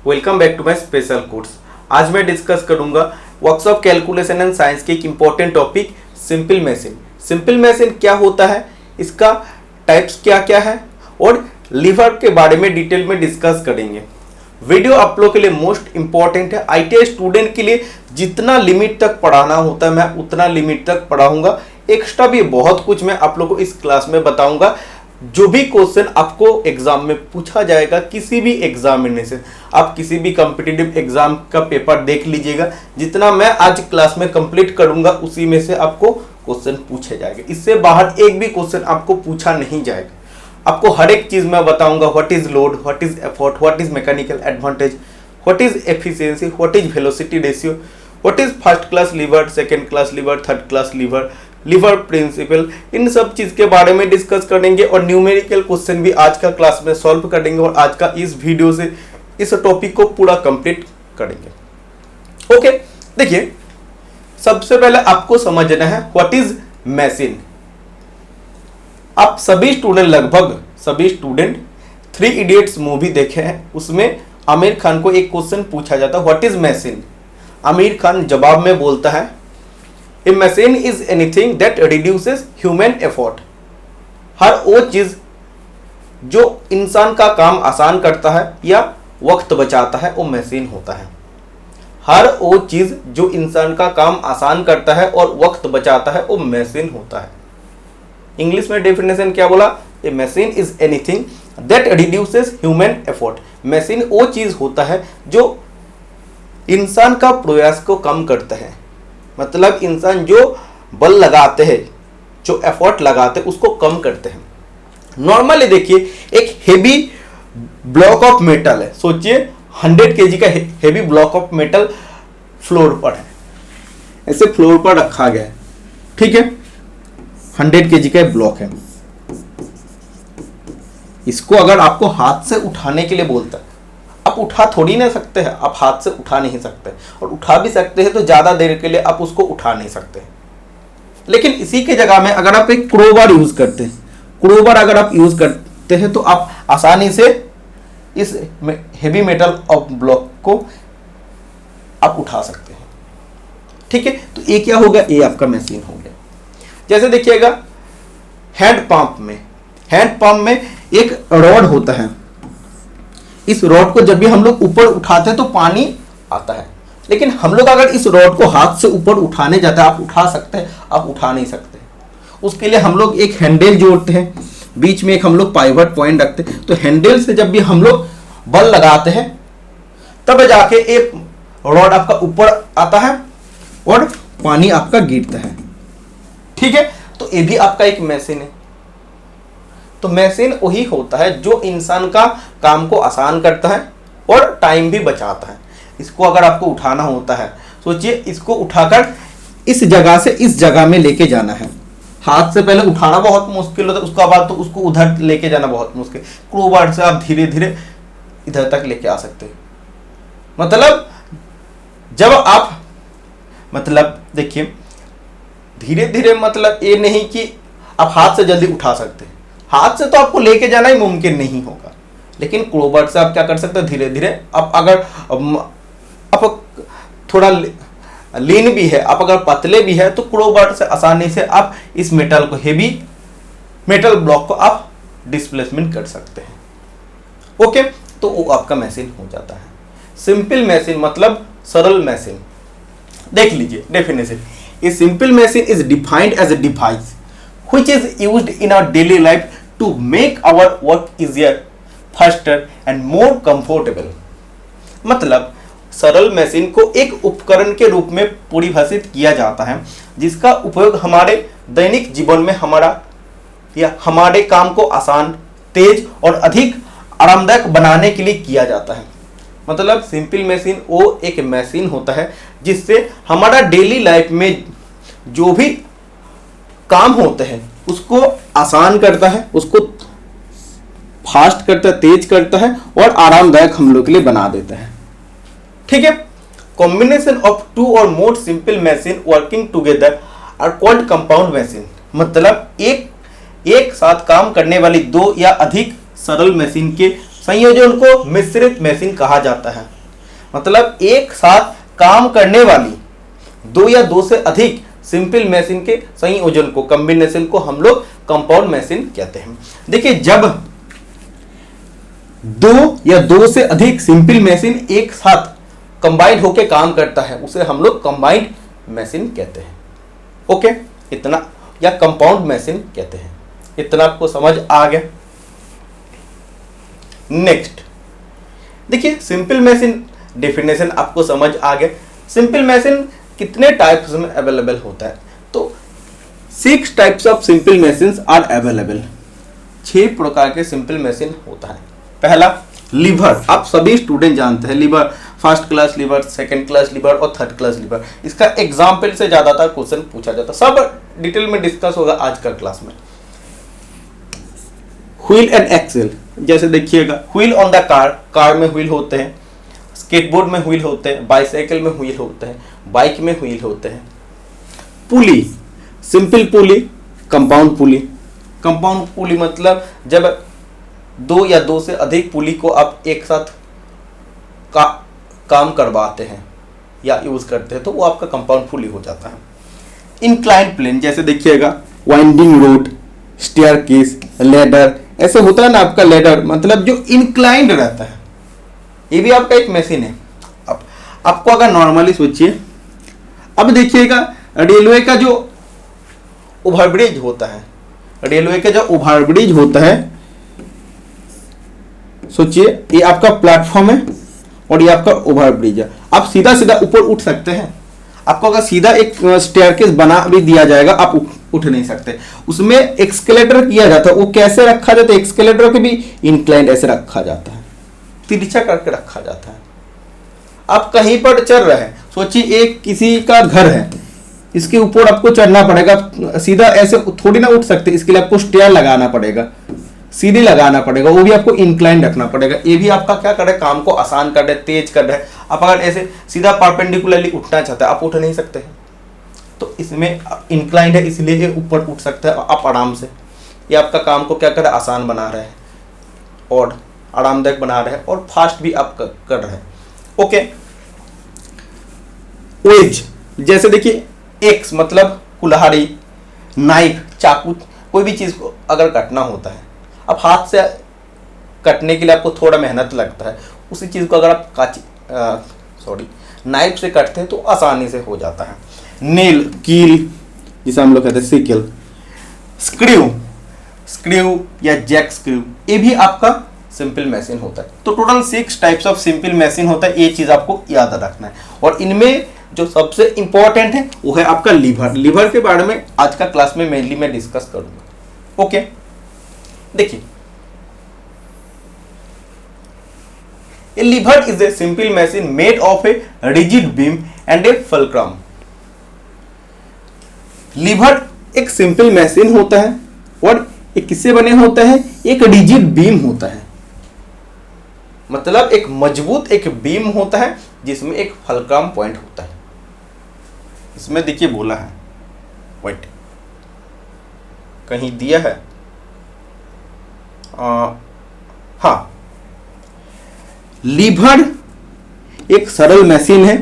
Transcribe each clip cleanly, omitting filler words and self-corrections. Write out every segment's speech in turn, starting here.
Welcome back to my special course. आज मैं discuss करूंगा वर्कशॉप कैलकुलेशन एंड साइंस के एक important topic simple machine. Simple machine क्या होता है, इसका टाइप्स क्या क्या है और लीवर के बारे में डिटेल में डिस्कस करेंगे। वीडियो आप लोग के लिए मोस्ट इंपॉर्टेंट है। आईटीआई स्टूडेंट के लिए जितना लिमिट तक पढ़ाना होता है मैं उतना लिमिट तक पढ़ाऊंगा। एक्स्ट्रा भी बहुत कुछ मैं आप लोगों को इस क्लास में बताऊंगा। जो भी क्वेश्चन आपको एग्जाम में पूछा जाएगा, किसी भी एग्जामिनेशन, आप किसी भी कॉम्पिटिटिव एग्जाम का पेपर देख लीजिएगा, जितना मैं आज क्लास में कंप्लीट करूंगा उसी में से आपको क्वेश्चन पूछे जाएंगे। इससे बाहर एक भी क्वेश्चन आपको पूछा नहीं जाएगा। आपको हर एक चीज मैं बताऊंगा। What is load, what is effort, what is mechanical advantage, what is efficiency, what is velocity ratio, what is first class lever, second class lever, third class lever, lever principle, इन सब चीज के बारे में डिस्कस करेंगे और numerical question भी आज का क्लास में सॉल्व करेंगे और आज का इस वीडियो से इस टॉपिक को पूरा कंप्लीट करेंगे। ओके, देखिए सबसे पहले आपको समझना है व्हाट इज मशीन। आप सभी स्टूडेंट, लगभग सभी स्टूडेंट 3 इडियट्स मूवी देखे हैं। उसमें आमिर खान को एक क्वेश्चन पूछा जाता है what is machine. Aamir Khan जवाब में बोलता है A machine is anything that reduces human effort। हर वो चीज जो इंसान का काम आसान करता है या वक्त बचाता है वो मशीन होता है। हर वो चीज जो इंसान का काम आसान करता है और वक्त बचाता है वो मशीन होता है। इंग्लिश में डेफिनेशन क्या बोला? A machine is anything that reduces human effort. Machine वो चीज होता है जो इंसान का प्रयास को कम करता है। मतलब इंसान जो बल लगाते हैं, जो एफर्ट लगाते हैं, उसको कम करते हैं। नॉर्मली देखिए एक हेवी ब्लॉक ऑफ मेटल है, सोचिए 100 kg का heavy block of metal floor पर है, ऐसे फ्लोर पर रखा गया है, ठीक है। 100 kg का ब्लॉक है। इसको अगर आपको हाथ से उठाने के लिए बोलता है, आप उठा थोड़ी ना सकते हैं, आप हाथ से उठा नहीं सकते, और उठा भी सकते हैं तो ज्यादा देर के लिए आप उसको उठा नहीं सकते। लेकिन इसी के जगह में अगर आप एक क्रोबार यूज करते हैं, क्रोबार अगर आप यूज करते हैं तो आप आसानी से इस हेवी मेटल ऑफ ब्लॉक को आप उठा सकते हैं, ठीक है। तो ये क्या होगा? ये आपका मशीन हो गया। जैसे देखिएगा हैंड पंप में एक रॉड होता है। इस रॉड को जब भी हम लोग ऊपर उठाते हैं तो पानी आता है, लेकिन हम लोग अगर इस रॉड को हाथ से ऊपर उठाने जाते हैं, आप उठा सकते हैं, आप उठा नहीं सकते। उसके लिए हम लोग एक हैंडल जोड़ते हैं, बीच में एक हम लोग पाइवट पॉइंट रखते हैं। तो हैंडल से जब भी हम लोग बल लगाते हैं तब जाके एक रॉड आपका ऊपर आता है और पानी आपका गिरता है, ठीक है। तो ये भी आपका एक मशीन है। तो मशीन वही होता है जो इंसान का काम को आसान करता है और टाइम भी बचाता है। इसको अगर आपको उठाना होता है, सोचिए इसको उठाकर इस जगह से इस जगह में लेके जाना है। हाथ से पहले उठाना बहुत मुश्किल होता है, उसके बाद तो उसको उधर लेके जाना बहुत मुश्किल। क्रोबार से आप धीरे धीरे इधर तक लेके आ सकते हैं। मतलब जब आप, मतलब देखिए धीरे धीरे, मतलब ये नहीं कि आप हाथ से जल्दी उठा सकते हैं। हाथ से तो आपको लेके जाना ही मुमकिन नहीं होगा, लेकिन क्रोबार से आप क्या कर सकते हैं? धीरे धीरे आप अगर आप थोड़ा लीन भी है, आप अगर पतले भी है, तो क्रोबार से आसानी से आप इस मेटल को, हेवी मेटल ब्लॉक को आप डिस्प्लेसमेंट कर सकते हैं। ओके, तो वो आपका मशीन हो जाता है। सिंपल मशीन मतलब सरल मशीन। देख लीजिए definition. A simple machine is defined as a device which is used in our daily life to make our work easier, faster and more comfortable। मतलब सरल मशीन को एक उपकरण के रूप में परिभाषित किया जाता है जिसका उपयोग हमारे दैनिक जीवन में हमारे काम को आसान, तेज और अधिक आरामदायक बनाने के लिए किया जाता है। मतलब सिंपल मशीन वो एक मशीन होता है जिससे हमारा डेली लाइफ में जो भी काम होते हैं उसको आसान करता है, उसको फास्ट करता है, तेज करता है और आरामदायक हम लोग के लिए बना देता है, ठीक है। कॉम्बिनेशन ऑफ 2 और more simple machine working together are called compound machine. मतलब एक साथ काम करने वाली 2 या अधिक सरल मशीन के संयोजन को मिश्रित मशीन कहा जाता है। मतलब एक साथ काम करने वाली दो या दो से अधिक सिंपल मशीन के संयोजन को, कॉम्बिनेशन को हम लोग कंपाउंड मशीन कहते हैं। देखिए, जब दो या दो से अधिक सिंपल मशीन एक साथ कंबाइंड होकर काम करता है उसे हम लोग कंबाइंड मशीन कहते हैं। ओके, इतना, या कंपाउंड मशीन कहते हैं। इतना आपको समझ आ गया। नेक्स्ट देखिए, सिंपल मशीन डेफिनेशन आपको समझ आ गया। सिंपल मशीन कितने टाइप्स में अवेलेबल होता है? तो 6 types of simple machines are available. 6 प्रकार के सिंपल मशीन होता है। पहला लीवर, आप सभी स्टूडेंट जानते हैं lever, first class lever, second class lever और थर्ड क्लास लीवर। इसका एग्जाम्पल से ज्यादातर क्वेश्चन पूछा जाता है, सब डिटेल में डिस्कस होगा आज का क्लास में। व्हील एंड एक्सेल, जैसे देखिएगा wheel on the car, car में व्हील होते हैं, स्केटबोर्ड में व्हील होते हैं, बाइसाइकिल में व्हील होते हैं, बाइक में व्हील होते हैं। पुली, सिंपल पुली, कंपाउंड पुली। कंपाउंड पुली मतलब जब दो या दो से अधिक पुली को आप एक साथ काम करवाते हैं या यूज करते हैं तो वो आपका कंपाउंड पुली हो जाता है। इंक्लाइंड प्लेन, जैसे देखिएगा वाइंडिंग रोड, स्टेयरकेस, लैडर, ऐसे होता है ना आपका लैडर, मतलब जो इंक्लाइंड रहता है, ये भी आपका एक मशीन है। अब आपको अगर नॉर्मली सोचिए, अब देखिएगा रेलवे का जो ओवरब्रिज होता है, रेलवे का जो ओवरब्रिज होता है, सोचिए ये आपका प्लेटफॉर्म है और ये आपका ओवरब्रिज है। आप सीधा सीधा ऊपर उठ सकते हैं? आपको अगर सीधा एक स्टेयरकेस बना भी दिया जाएगा आप उठ नहीं सकते। उसमें एक्सकेलेटर किया जाता है, वो कैसे रखा जाता है? एक्सकेलेटर को भी इंक्लाइंड ऐसे रखा जाता है, तिरछा करके रखा जाता है। आप कहीं पर चल रहे हैं, सोचिए एक किसी का घर है, इसके ऊपर आपको चढ़ना पड़ेगा, सीधा ऐसे थोड़ी ना उठ सकते, इसके लिए आपको स्टेयर लगाना पड़ेगा, सीढ़ी लगाना पड़ेगा, वो भी आपको इंक्लाइन रखना पड़ेगा। ये भी आपका क्या कर रहा है? काम को आसान कर रहा है, तेज कर रहा है। आप अगर ऐसे सीधा परपेंडिकुलरली उठना चाहते हैं, आप उठ नहीं सकते हैं, तो इसमें इंक्लाइंड है इसलिए ये ऊपर उठ सकता है आप आराम से। ये आपका काम को क्या कर रहा है? आसान बना रहा है और आरामदायक बना रहे हैं और फास्ट भी आप कर रहे हैं। ओके, वेज, जैसे देखिए एक्स मतलब कुल्हाड़ी, नाइफ, चाकू, कोई भी चीज को अगर काटना होता है, अब हाथ से कटने के लिए आपको थोड़ा मेहनत लगता है, उसी चीज को अगर आप नाइफ से काटते हैं तो आसानी से हो जाता है। नेल, कील, जिसे हम लोग कहते हैं सिकल, स्क्रू या जैक स्क्रू, ये भी आपका सिंपल मशीन होता है। तो total 6 types of simple machine होता है, ये चीज आपको याद रखना है। और इनमें जो सबसे इंपॉर्टेंट है वो है आपका लीवर। लीवर के बारे में आज का क्लास में मेनली मैं डिस्कस करूंगा। ओके, देखिए, A lever is a simple machine made of a rigid beam and a fulcrum. Lever एक सिंपल मशीन होता है और ये किससे बने होता है? एक रिजिड बीम होता है, मतलब एक मजबूत एक बीम होता है जिसमें एक फलक्रम पॉइंट होता है। इसमें देखिए बोला है, वेट, कहीं दिया है, हाँ, लीवर एक सरल मशीन है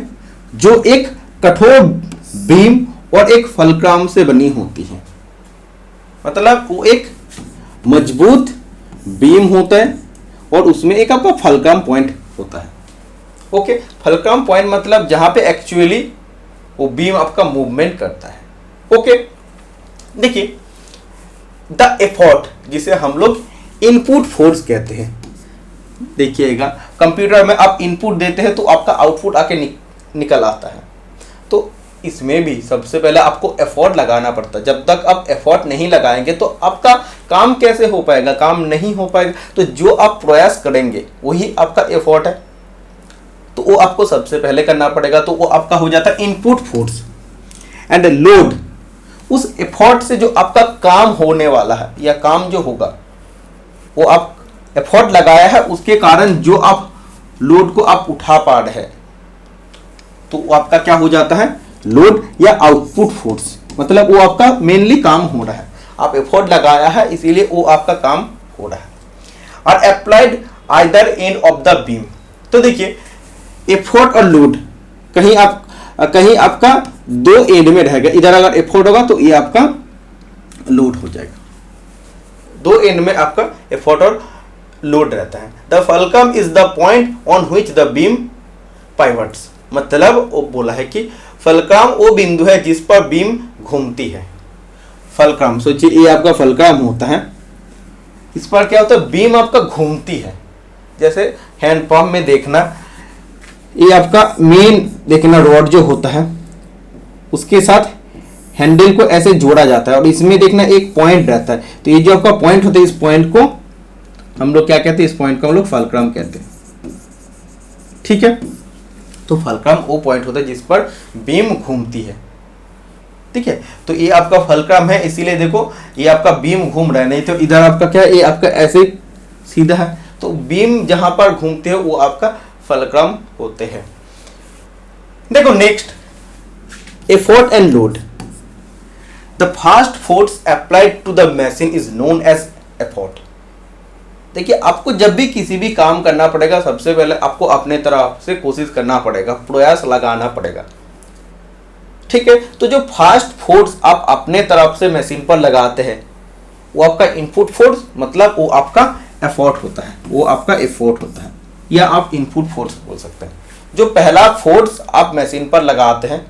जो एक कठोर बीम और एक फलक्रम से बनी होती है। मतलब वो एक मजबूत बीम होता है और उसमें एक आपका फलक्रम पॉइंट होता है। ओके, फलक्रम पॉइंट मतलब जहां पे एक्चुअली वो बीम आपका मूवमेंट करता है। ओके, देखिए, द एफर्ट, जिसे हम लोग इनपुट फोर्स कहते हैं। देखिएगा, कंप्यूटर में आप इनपुट देते हैं तो आपका आउटपुट आके निकल आता है। तो इसमें भी सबसे पहले आपको एफर्ट लगाना पड़ता है। जब तक आप एफर्ट नहीं लगाएंगे तो आपका काम कैसे हो पाएगा? काम नहीं हो पाएगा। तो जो आप प्रयास करेंगे वही आपका एफर्ट है, तो वो आपको सबसे पहले करना पड़ेगा। तो वो आपका हो जाता है इनपुट फोर्स। एंड लोड, उस एफर्ट से जो आपका काम होने वाला है या काम जो होगा, वो आप एफर्ट लगाया है उसके कारण जो आप लोड को आप उठा पा रहे हैं, तो वो आपका क्या हो जाता है? लोड या आउटपुट फोर्स। मतलब वो आपका मेनली काम हो रहा है, आप एफर्ट लगाया है इसीलिए वो आपका काम हो रहा है। और applied either end of the beam. तो देखिए एफोर्ट और लोड कहीं आपका दो एंड में रहेगा, इधर अगर एफोर्ट होगा तो ये आपका लोड हो जाएगा, दो एंड में आपका एफोर्ट और लोड रहता है। The fulcrum is the point on which the beam pivots, मतलब वो बोला है कि फलक्रम वो बिंदु है जिस पर बीम घूमती है। फलक्रम सोचिए ये आपका फलक्रम होता है, इस पर क्या होता है, बीम आपका घूमती है। जैसे हैंड पंप में देखना, ये आपका मेन देखना रॉड जो होता है उसके साथ हैंडल को ऐसे जोड़ा जाता है और इसमें देखना एक पॉइंट रहता है। तो ये जो आपका पॉइंट होता है, इस पॉइंट को हम लोग क्या कहते हैं, इस पॉइंट को हम लोग फलक्रम कहते हैं। ठीक है, तो फलक्रम वो पॉइंट होता है जिस पर बीम घूमती है। ठीक है, तो ये आपका फलक्रम है, इसीलिए देखो ये आपका बीम घूम रहा है, नहीं तो इधर आपका क्या है, ये आपका ऐसे सीधा है। तो बीम जहां पर घूमते हैं वो आपका फलक्रम होते हैं। देखो next, effort and load. The first force applied to the machine is known as effort. देखिए आपको जब भी किसी भी काम करना पड़ेगा, सबसे पहले आपको अपने तरफ से कोशिश करना पड़ेगा, प्रयास लगाना पड़ेगा। ठीक है, तो जो फास्ट फोर्स आप अपने तरफ से मशीन पर लगाते हैं वो आपका इनपुट फोर्स, मतलब वो आपका एफोर्ट होता है, वो आपका एफोर्ट होता है, या आप इनपुट फोर्स बोल सकते हैं। जो पहला फोर्स आप मशीन पर लगाते हैं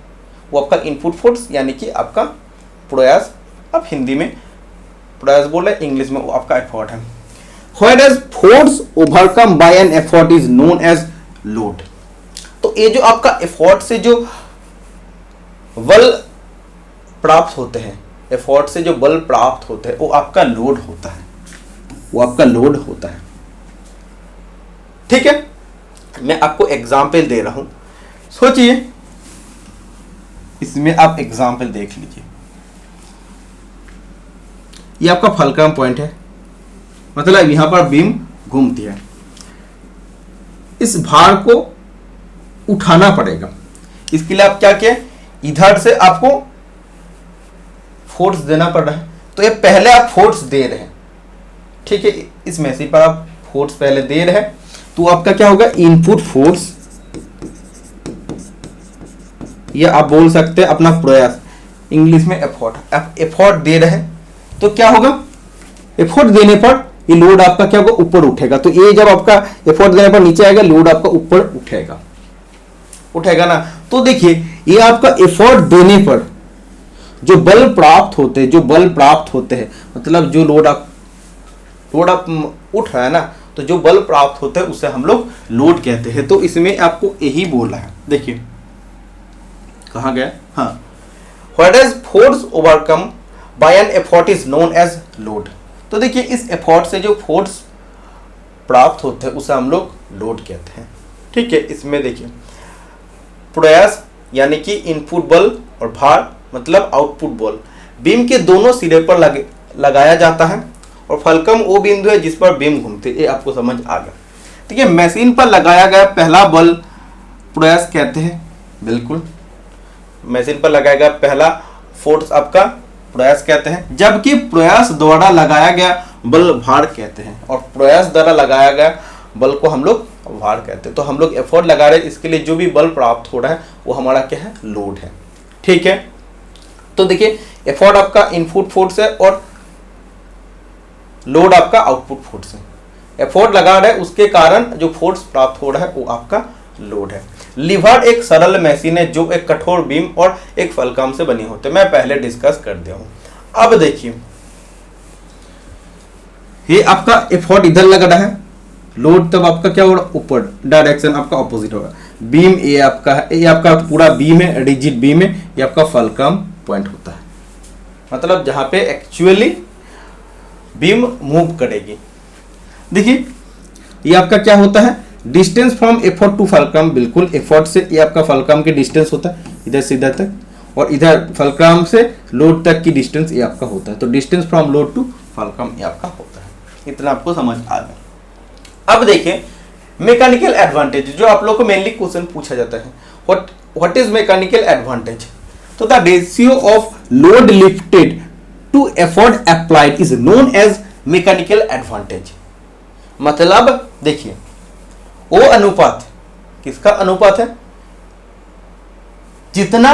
वो आपका इनपुट फोर्स यानी कि आपका प्रयास, आप हिंदी में प्रयास बोल रहे, इंग्लिश में वो आपका एफोर्ट है। Whereas force overcome by an effort is known as load। तो ये जो आपका एफोर्ट से जो बल प्राप्त होते हैं, एफोर्ट से जो बल प्राप्त होते हैं वो आपका लोड होता है, वो आपका लोड होता है। ठीक है, मैं आपको एग्जाम्पल दे रहा हूं, सोचिए इसमें आप एग्जाम्पल देख लीजिए। ये आपका फलक्रम पॉइंट है, मतलब यहां पर बीम घूमती है, इस भार को उठाना पड़ेगा। इसके लिए आप क्या किए, इधर से आपको फोर्स देना पड़ रहा है। तो ये पहले आप फोर्स दे रहे हैं, ठीक है, इस मशीन पर आप फोर्स पहले दे रहे हैं, तो आपका क्या होगा, इनपुट फोर्स, या आप बोल सकते हैं अपना प्रयास, इंग्लिश में एफोर्ट। आप एफोर्ट दे रहे हैं तो क्या होगा, एफोर्ट देने पर ये लोड आपका क्या होगा, ऊपर उठेगा। तो ये जब आपका एफोर्ट देने पर नीचे आएगा, लोड आपका ऊपर उठेगा ना। तो देखिए ये आपका एफोर्ट देने पर जो बल प्राप्त होते हैं, मतलब जो लोड आप उठ रहा है ना, तो जो बल प्राप्त होते हैं उसे हम लोग लोड कहते हैं। तो इसमें आपको यही बोला है, देखिए कहाँ गया, हाँ, what is force overcome by an effort is known as load. तो देखिए इस एफोर्ट से जो फोर्स प्राप्त होते हैं उसे हम लोग लोड कहते हैं। ठीक है, इसमें देखिए प्रयास यानी कि इनपुट बल और भार मतलब आउटपुट बल बीम के दोनों सिरे पर लगाया जाता है, और फलक्रम वो बिंदु है जिस पर बीम घूमती है। ये आपको समझ आ गया। ठीक है, मशीन पर लगाया गया पहला बल प्रयास कहते हैं, बिल्कुल मशीन पर लगाया गया पहला फोर्स आपका प्रयास कहते हैं, जबकि प्रयास द्वारा लगाया गया बल भार कहते हैं, और प्रयास द्वारा लगाया गया बल को हम लोग भार कहते हैं। तो हम लोग एफर्ट लगा रहे हैं, इसके लिए जो भी बल प्राप्त हो रहा है वो हमारा क्या है, लोड है। ठीक है, तो देखिए एफर्ट आपका इनपुट फोर्स है और लोड आपका आउटपुट फोर्स है। एफर्ट लगा रहे हैं उसके कारण जो फोर्स प्राप्त हो रहा है वो आपका लोड है। लीवर एक सरल मशीन है जो एक कठोर बीम और एक फलक्रम से बनी होती है, मैं पहले डिस्कस कर दिया हूं। अब देखिए ये आपका एफर्ट इधर लग रहा है, लोड तब आपका क्या होगा, ऊपर, डायरेक्शन आपका ऑपोजिट होगा। बीम ये आपका पूरा बीम है, रिजिड बीम है, ये आपका फलक्रम पॉइंट होता है, मतलब जहां पे एक्चुअली बीम मूव करेगी। देखिए ये आपका क्या होता है, distance from effort to fulcrum, बिल्कुल एफर्ट से ये आपका फलक्रम की डिस्टेंस होता है इधर से इधर तक, और इधर फलक्रम से लोड तक की डिस्टेंस ये आपका होता है। तो distance from load to fulcrum ये आपका होता है। इतना आपको समझ आ गया। अब देखिए मैकेनिकल एडवांटेज, जो आप लोग को मेनली क्वेश्चन पूछा जाता है, व्हाट इज मैकेनिकल एडवांटेज। तो the ratio of load lifted to effort applied is known as mechanical advantage. मतलब देखिए ओ अनुपात किसका अनुपात है, जितना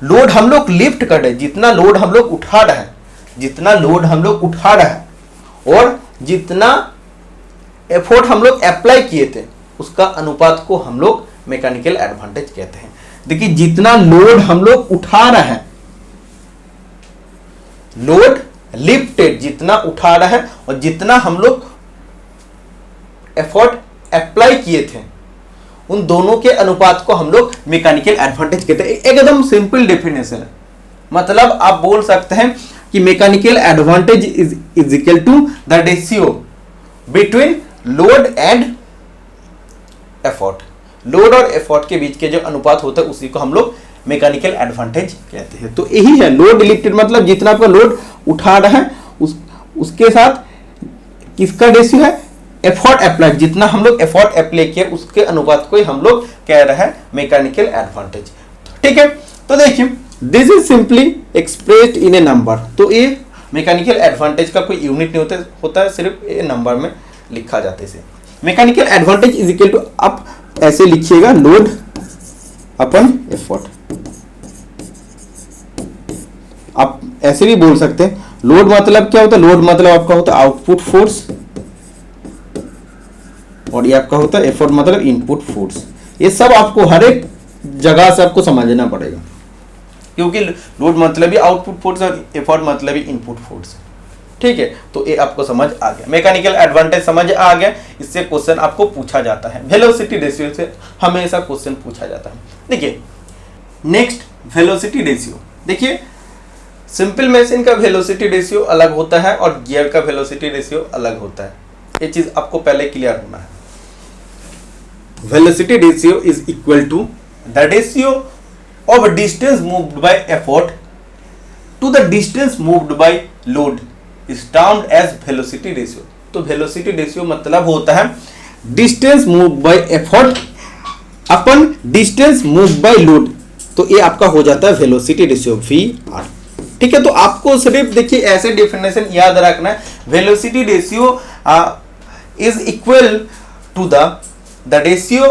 लोड हम लोग लिफ्ट कर रहे हैं, जितना लोड हम लोग उठा रहे हैं, जितना लोड हम लोग उठा रहे हैं और जितना एफोर्ट हम लोग अप्लाई किए थे उसका अनुपात को हम लोग मैकेनिकल एडवांटेज कहते हैं। देखिए जितना लोड हम लोग उठा रहे हैं, लोड लिफ्टेड जितना उठा रहा है और जितना हम लोग एफर्ट अप्लाई किए थे उन दोनों के अनुपात को हम लोग मैकेनिकल एडवांटेज कहते हैं। एकदम सिंपल डेफिनेशन है। मतलब आप बोल सकते हैं कि mechanical advantage is equal to the ratio between load and effort. Load और एफर्ट के बीच के जो अनुपात होता है उसी को हम लोग मैकेनिकल एडवांटेज कहते हैं। तो यही है लोड लिफ्टेड, मतलब जितना आपका लोड उठा रहा है उसके साथ किसका रेशियो है, एफर्ट अप्लाई, जितना हम लोग एफर्ट अप्लाई किए उसके अनुपात को ही हम लोग कह रहे हैं मैकेनिकल एडवांटेज। ठीक है, तो देखिए this is simply expressed in A number. तो ये मैकेनिकल एडवांटेज का कोई यूनिट नहीं होता है, सिर्फ ये नंबर में लिखा जाता है इसे। Mechanical advantage is equal to, आप ऐसे लिखिएगा लोड अपन एफर्ट। आप ऐसे भी बोल सकते हैं लोड मतलब क्या होता है, लोड मतलब आपका होता है आउटपुट फोर्स और ये आपका होता है एफर्ट मतलब इनपुट फोर्स। ये सब आपको हर एक जगह से आपको समझना पड़ेगा, क्योंकि लोड मतलब ही आउटपुट फोर्स और एफर्ट मतलब ही इनपुट फोर्स। ठीक है, तो ये आपको समझ आ गया, मैकेनिकल एडवांटेज समझ आ गया। इससे क्वेश्चन आपको पूछा जाता है, वेलोसिटी रेशियो से हमेशा क्वेश्चन पूछा जाता है। देखिए नेक्स्ट वेलोसिटी रेशियो। देखिए सिंपल मशीन का वेलोसिटी रेशियो अलग होता है और गियर का वेलोसिटी रेशियो अलग होता है। ये चीज आपको पहले क्लियर होना है। Velocity ratio is equal to the ratio of distance moved by effort to the distance moved by load is termed as velocity ratio. तो वेलोसिटी रेशियो मतलब होता है distance moved by effort upon distance moved by load. तो ये आपका हो जाता है वेलोसिटी रेशियो VR। ठीक है, तो आपको सिर्फ देखिए ऐसे डेफिनेशन याद रखना है, velocity ratio is equal to the ratio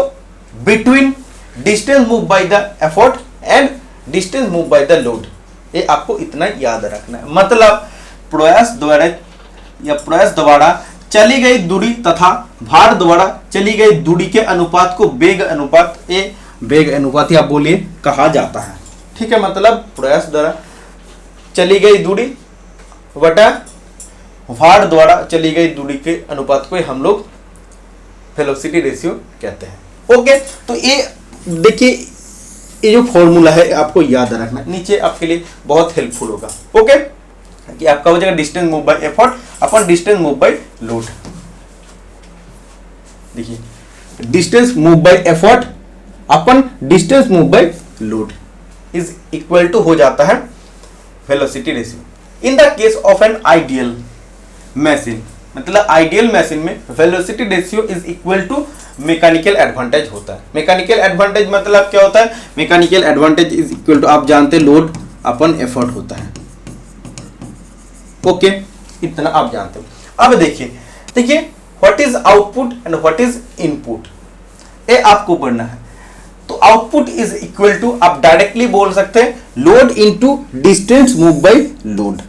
between distance move by the effort and distance move by the load. ये आपको इतना याद रखना है। मतलब प्रयास द्वारा चली गई दूरी तथा भार द्वारा चली गई दूरी के अनुपात को वेग अनुपात, ये वेग अनुपात आप बोलिए कहा जाता है। ठीक है, मतलब प्रयास द्वारा चली गई दूरी बटा भार द्वारा चली गई दूरी के अनुपात को हम लोग वेलोसिटी रेशियो कहते हैं। ओके, तो ये देखिए ये जो फॉर्मूला है आपको याद रखना, नीचे आपके लिए बहुत हेल्पफुल होगा। ओके, कि आपका हो जाएगा distance move by effort upon distance move by load. देखिए distance move by effort upon distance move by load is equal to हो जाता है velocity ratio. In the case of an ideal machine, मतलब ideal machine में velocity ratio is equal to mechanical advantage होता है। Mechanical advantage मतलब क्या होता है, mechanical advantage is equal to आप जानते हैं लोड अपन एफर्ट होता है। ओके, इतना आप जानते हो। अब देखिए what is output and what is input, ये आपको पढ़ना है। तो आउटपुट इज इक्वल टू आप डायरेक्टली बोल सकते हैं load into distance move by load,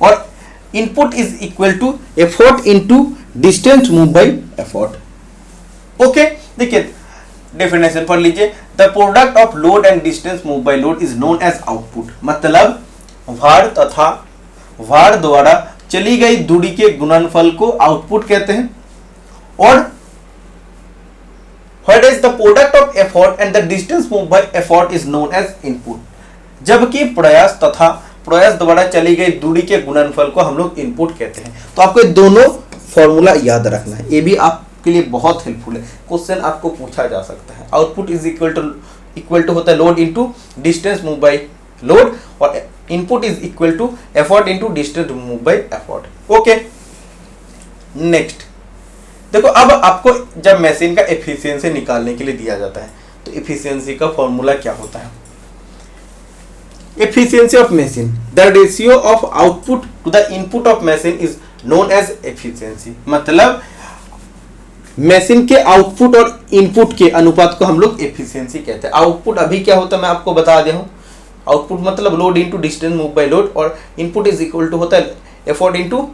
और input is equal to effort into distance move by effort. Okay, देखिए डेफिनेशन पढ़ लीजिए, the product of load and distance move by load is known as output. मतलब भार तथा भार द्वारा चली गई दूरी के गुणनफल को आउटपुट कहते हैं, और Whereas the product of effort and the distance moved by effort is known as input. जबकि प्रयास तथा प्रयास द्वारा चली गई दूरी के गुणनफल को हम लोग इनपुट कहते हैं। तो आपको दोनों फॉर्मूला याद रखना है, ये भी आपके लिए बहुत हेल्पफुल है। क्वेश्चन आपको पूछा जा सकता है। आउटपुट इज इक्वल टू होता है load into distance move by load, और input is equal to effort into distance move by effort. Okay, next देखो, अब आपको जब मशीन का एफिशिएंसी निकालने के लिए दिया जाता है तो एफिशिएंसी का फॉर्मूला क्या होता है, efficiency of machine, the ratio of output to the input of machine is known as efficiency, मतलब मशीन के आउटपुट और इनपुट के अनुपात को हम लोग एफिशिएंसी कहते हैं। आउटपुट अभी क्या होता है मैं आपको बता दे हूँ, आउटपुट मतलब load into distance move by load, और इनपुट इज इक्वल टू होता है effort into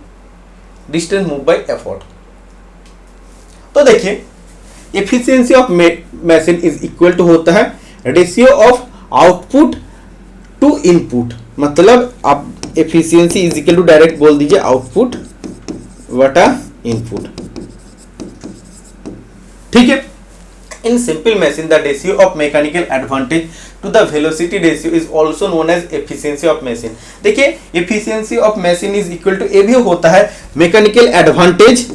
distance move by effort. तो देखिए efficiency of machine is equal to होता है ratio of output to input, मतलब आप efficiency is equal to direct बोल दीजिए आउटपुट बटा इनपुट, ठीक है। In simple machine the ratio of mechanical advantage to the velocity ratio is also known as efficiency of machine. देखिए efficiency of machine is equal to ये भी होता है mechanical advantage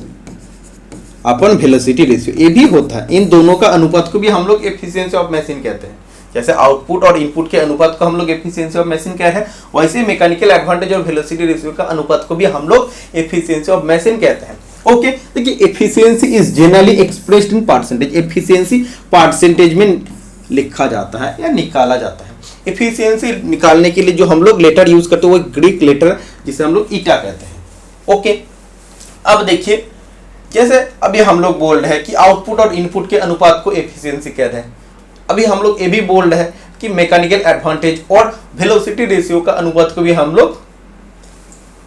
upon velocity ratio, ये भी होता है। इन दोनों का अनुपात को भी हम लोग एफिशिएंसी ऑफ मशीन कहते हैं। जैसे आउटपुट और इनपुट के अनुपात को हम लोग एफिशिएंसी ऑफ मशीन कह रहे हैं, वैसे मैकेनिकल एडवांटेज और वेलोसिटी रेशियो का अनुपात को भी हम लोग एफिशिएंसी ऑफ मशीन कहते हैं। ओके, देखिए efficiency is generally expressed in percentage. Efficiency percentage में लिखा जाता है या निकाला जाता है। एफिशिएंसी निकालने के लिए जो हम लोग लेटर यूज करते हैं वो ग्रीक लेटर जिसे हम लोग ईटा कहते हैं। ओके, अब देखिए जैसे अभी हम लोग बोल रहे हैं कि आउटपुट और इनपुट के अनुपात को एफिशिएंसी कहते हैं। अभी हम लोग ये भी बोल रहे हैं कि मैकेनिकल एडवांटेज और वेलोसिटी रेशियो का अनुपात को भी हम लोग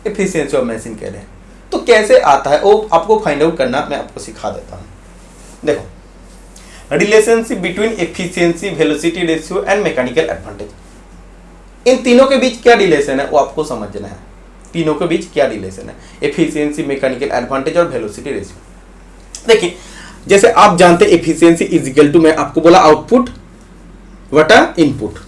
एफिशिएंसी ऑफ मशीन कह रहे हैं। तो कैसे आता है वो आपको फाइंड आउट करना मैं आपको सिखा देता हूं। देखो relationship between efficiency, velocity ratio and mechanical advantage, इन तीनों के बीच क्या रिलेशन है वो आपको समझना है। तीनों के बीच क्या रिलेशन है, एफिशिएंसी, मैकेनिकल एडवांटेज और वेलोसिटी रेशियो। देखिए जैसे आप जानते हैं एफिशिएंसी इज इक्वल टू, मैं आपको बोला आउटपुट बटा इनपुट।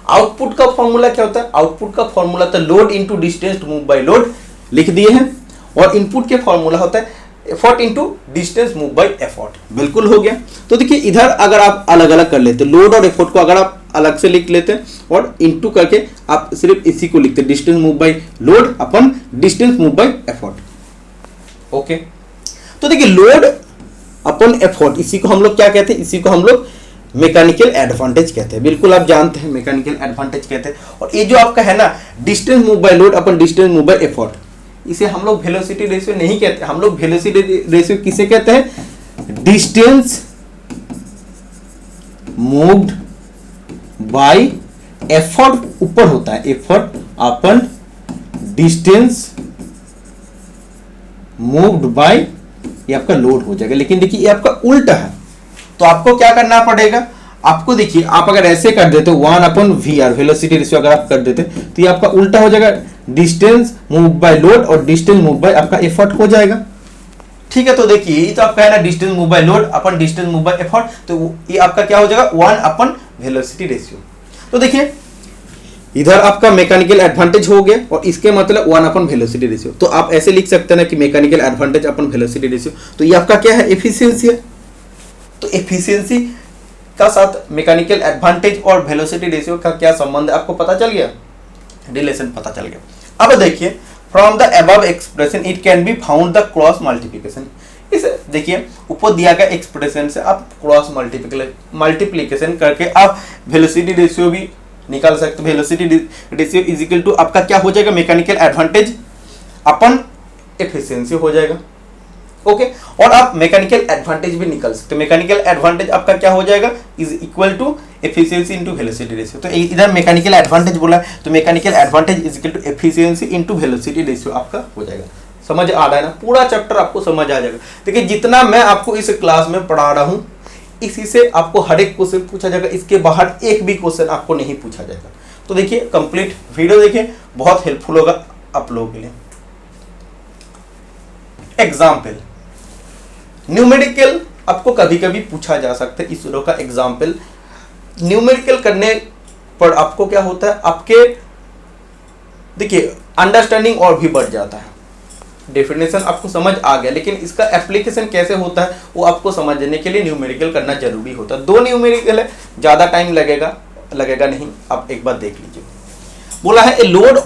आउटपुट का फॉर्मूला क्या होता है, आउटपुट का फॉर्मूला होता है load into distance move by load, लिख दिए हैं। और इनपुट के फॉर्मूला होता है effort into distance move by effort, बिल्कुल हो गया। तो देखिए इधर अगर आप अलग अलग कर लेते, लोड और एफर्ट को अगर आप अलग से लिख लेते और इनटू करके आप सिर्फ इसी को लिखते, distance move by load upon distance move by effort. Okay, तो देखिए लोड अपन एफर्ट, इसी को हम लोग क्या कहते हैं, इसी को हम लोग मैकेनिकल एडवांटेज कहते हैं। बिल्कुल आप जानते हैं मैकेनिकल एडवांटेज कहते हैं। और ये जो आपका है ना distance move by load upon distance move by effort, इसे हम लोग वेलोसिटी रेशियो नहीं कहते। हम लोग वेलोसिटी रेशियो किसे कहते हैं, डिस्टेंस मूव्ड बाय एफर्ट ऊपर होता है, effort upon distance moved bye, ये आपका लोड हो जाएगा। लेकिन देखिए ये आपका उल्टा है, तो आपको क्या करना पड़ेगा, आपको देखिए आप अगर ऐसे कर देते 1/VR वेलोसिटी रेशियो अगर आप कर देते तो ये आपका उल्टा हो जाएगा, डिस्टेंस मूव बाय लोड और डिस्टेंस मूव बाय आपका एफर्ट हो जाएगा। ठीक है, तो देखिए ये तो आपका है ना distance move by load upon distance move by effort, तो ये आपका क्या हो जाएगा 1 वेलोसिटी रेशियो। तो देखिए इधर आपका मैकेनिकल एडवांटेज हो गया और इसके मतलब 1 वेलोसिटी रेशियो। तो आप ऐसे लिख सकते हैं ना कि mechanical advantage upon velocity ratio, तो ये आपका क्या है, एफिशिएंसी है। तो एफिशिएंसी का साथ मैकेनिकल एडवांटेज और वेलोसिटी रेशियो का क्या संबंध है आपको पता चल गया, रिलेशन पता चल गया। अब देखिए from the above expression it can be found the cross multiplication. इस देखिए ऊपर दिया गया एक्सप्रेशन से आप क्रॉस मल्टीप्लिकेशन करके आप वेलोसिटी रेशियो भी निकाल सकते। Velocity ratio is equal to आपका क्या हो जाएगा, मैकेनिकल एडवांटेज अपन एफिशिएंसी हो जाएगा। ओके, और आप मैकेनिकल एडवांटेज भी निकाल सकते। मैकेनिकल एडवांटेज आपका क्या हो जाएगा, is equal to efficiency into velocity ratio. तो इधर मैकेनिकल एडवांटेज बोला है तो mechanical advantage is equal to efficiency into velocity ratio आपका हो जाएगा। समझ आ रहा है ना, पूरा चैप्टर आपको समझ आ जाएगा। देखिए जितना मैं आपको इस क्लास में पढ़ा रहा हूँ इसी से आपको हर एक क्वेश्चन पूछा जाएगा, इसके बाहर एक भी क्वेश्चन आपको नहीं पूछा जाएगा। तो देखिए कंप्लीट वीडियो देखिए, बहुत हेल्पफुल होगा आप लोगों के लिए। एग्जाम्पल न्यूमेरिकल आपको कभी कभी पूछा जा सकता है, इसरो का एग्जाम्पल न्यूमेरिकल करने पर आपको क्या होता है, आपके देखिए अंडरस्टैंडिंग और भी बढ़ जाता है। डेफिनेशन आपको समझ आ गया, लेकिन इसका एप्लीकेशन कैसे होता है वो आपको समझने के लिए न्यूमेरिकल करना जरूरी होता है। 2 न्यूमेरिकल है, ज़्यादा टाइम लगेगा नहीं, आप एक बार देख लीजिए। बोला है a load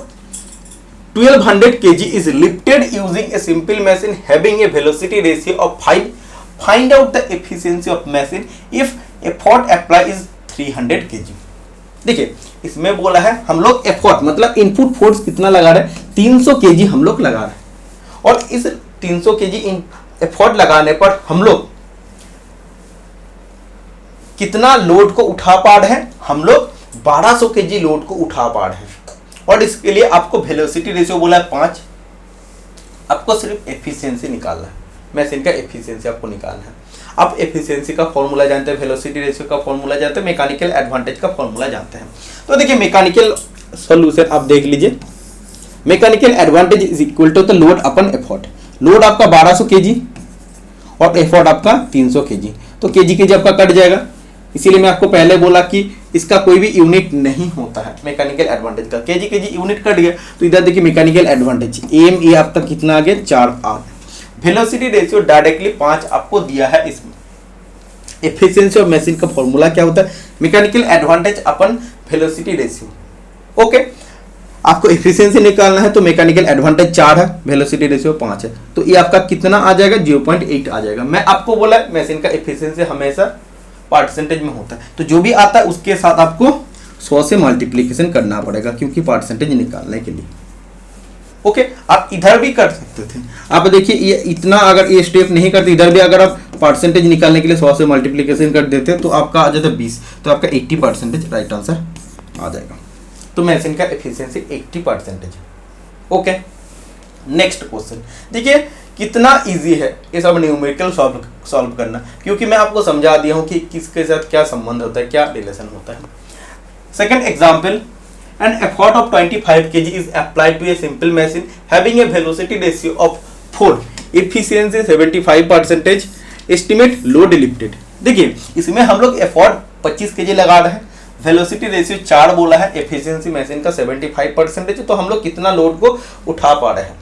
1200 kg is lifted using a simple machine having a velocity ratio of 5. Find out the efficiency of machine if effort applied is 300 kg. देखिए इसमें बोला है हम लोग एफर्ट मतलब इनपुट फोर्स कितना लगा रहे हैं, 300 kg हम लोग लगा रहे हैं और इस 300 केजी एफर्ट लगाने पर हम लोग कितना लोड को उठा पा रहे हैं, हम लोग 1200 केजी लोड को उठा पा रहे हैं। और इसके लिए आपको वेलोसिटी रेशियो बोला है 5, आपको सिर्फ एफिशिएंसी निकालना है, मशीन का एफिशिएंसी आपको निकालना है। आप एफिशिएंसी का फॉर्मूला जानते हैं, वेलोसिटी रेशियो का फॉर्मूला जानते हैं, मैकेनिकल एडवांटेज का फॉर्मूला जानते हैं। तो देखिए मैकेनिकल सॉल्यूशन आप देख लीजिए, mechanical advantage is equal to the load upon effort. Load आपका 1200 केजी और एफर्ट आपका 300 केजी, तो केजी आपका कट जाएगा। इसीलिए मैं आपको पहले बोला कि इसका कोई भी यूनिट नहीं होता है मैकेनिकल एडवांटेज का। केजी यूनिट कट गया, तो इधर देखिए मैकेनिकल एडवांटेज एम ए आपका कितना आ गया 4 आ। वेलोसिटी रेशियो डायरेक्टली 5 आपको दिया है इसमें। एफिशिएंसी ऑफ मशीन का फॉर्मूला क्या होता है, mechanical advantage upon velocity ratio. Okay, आपको एफिशिएंसी निकालना है, तो मैकेनिकल एडवांटेज 4 है, वेलोसिटी रेशियो 5 है, तो ये आपका कितना आ जाएगा 0.8 आ जाएगा। मैं आपको बोला मशीन का एफिशिएंसी हमेशा परसेंटेज में होता है, तो जो भी आता है उसके साथ आपको 100 से मल्टीप्लिकेशन करना पड़ेगा, क्योंकि परसेंटेज निकालने के लिए। ओके, आप इधर भी कर सकते थे। आप देखिए ये इतना अगर ये स्टेप नहीं करते, इधर भी अगर आप परसेंटेज निकालने के लिए 100 से मल्टीप्लिकेशन कर देते तो आपका आ जाता 20, तो आपका 80% राइट आंसर आ जाएगा। तो मशीन का एफिशिएंसी 80%। ओके, नेक्स्ट क्वेश्चन देखिए कितना इजी है ये सब न्यूमेरिकल सॉल्व करना, क्योंकि मैं आपको समझा दिया हूं कि किसके साथ क्या संबंध होता है, क्या रिलेशन होता है। Second example, an effort of 25 kg is applied to a simple machine having a velocity ratio of 4, efficiency 75%, estimate load lifted. देखिए इसमें हम लोग एफर्ट 25 kg लगा रहे हैं, वेलोसिटी रेशियो 4 बोला है, एफिशिएंसी मशीन का 75%, तो हम लोग कितना लोड को उठा पा रहे हैं।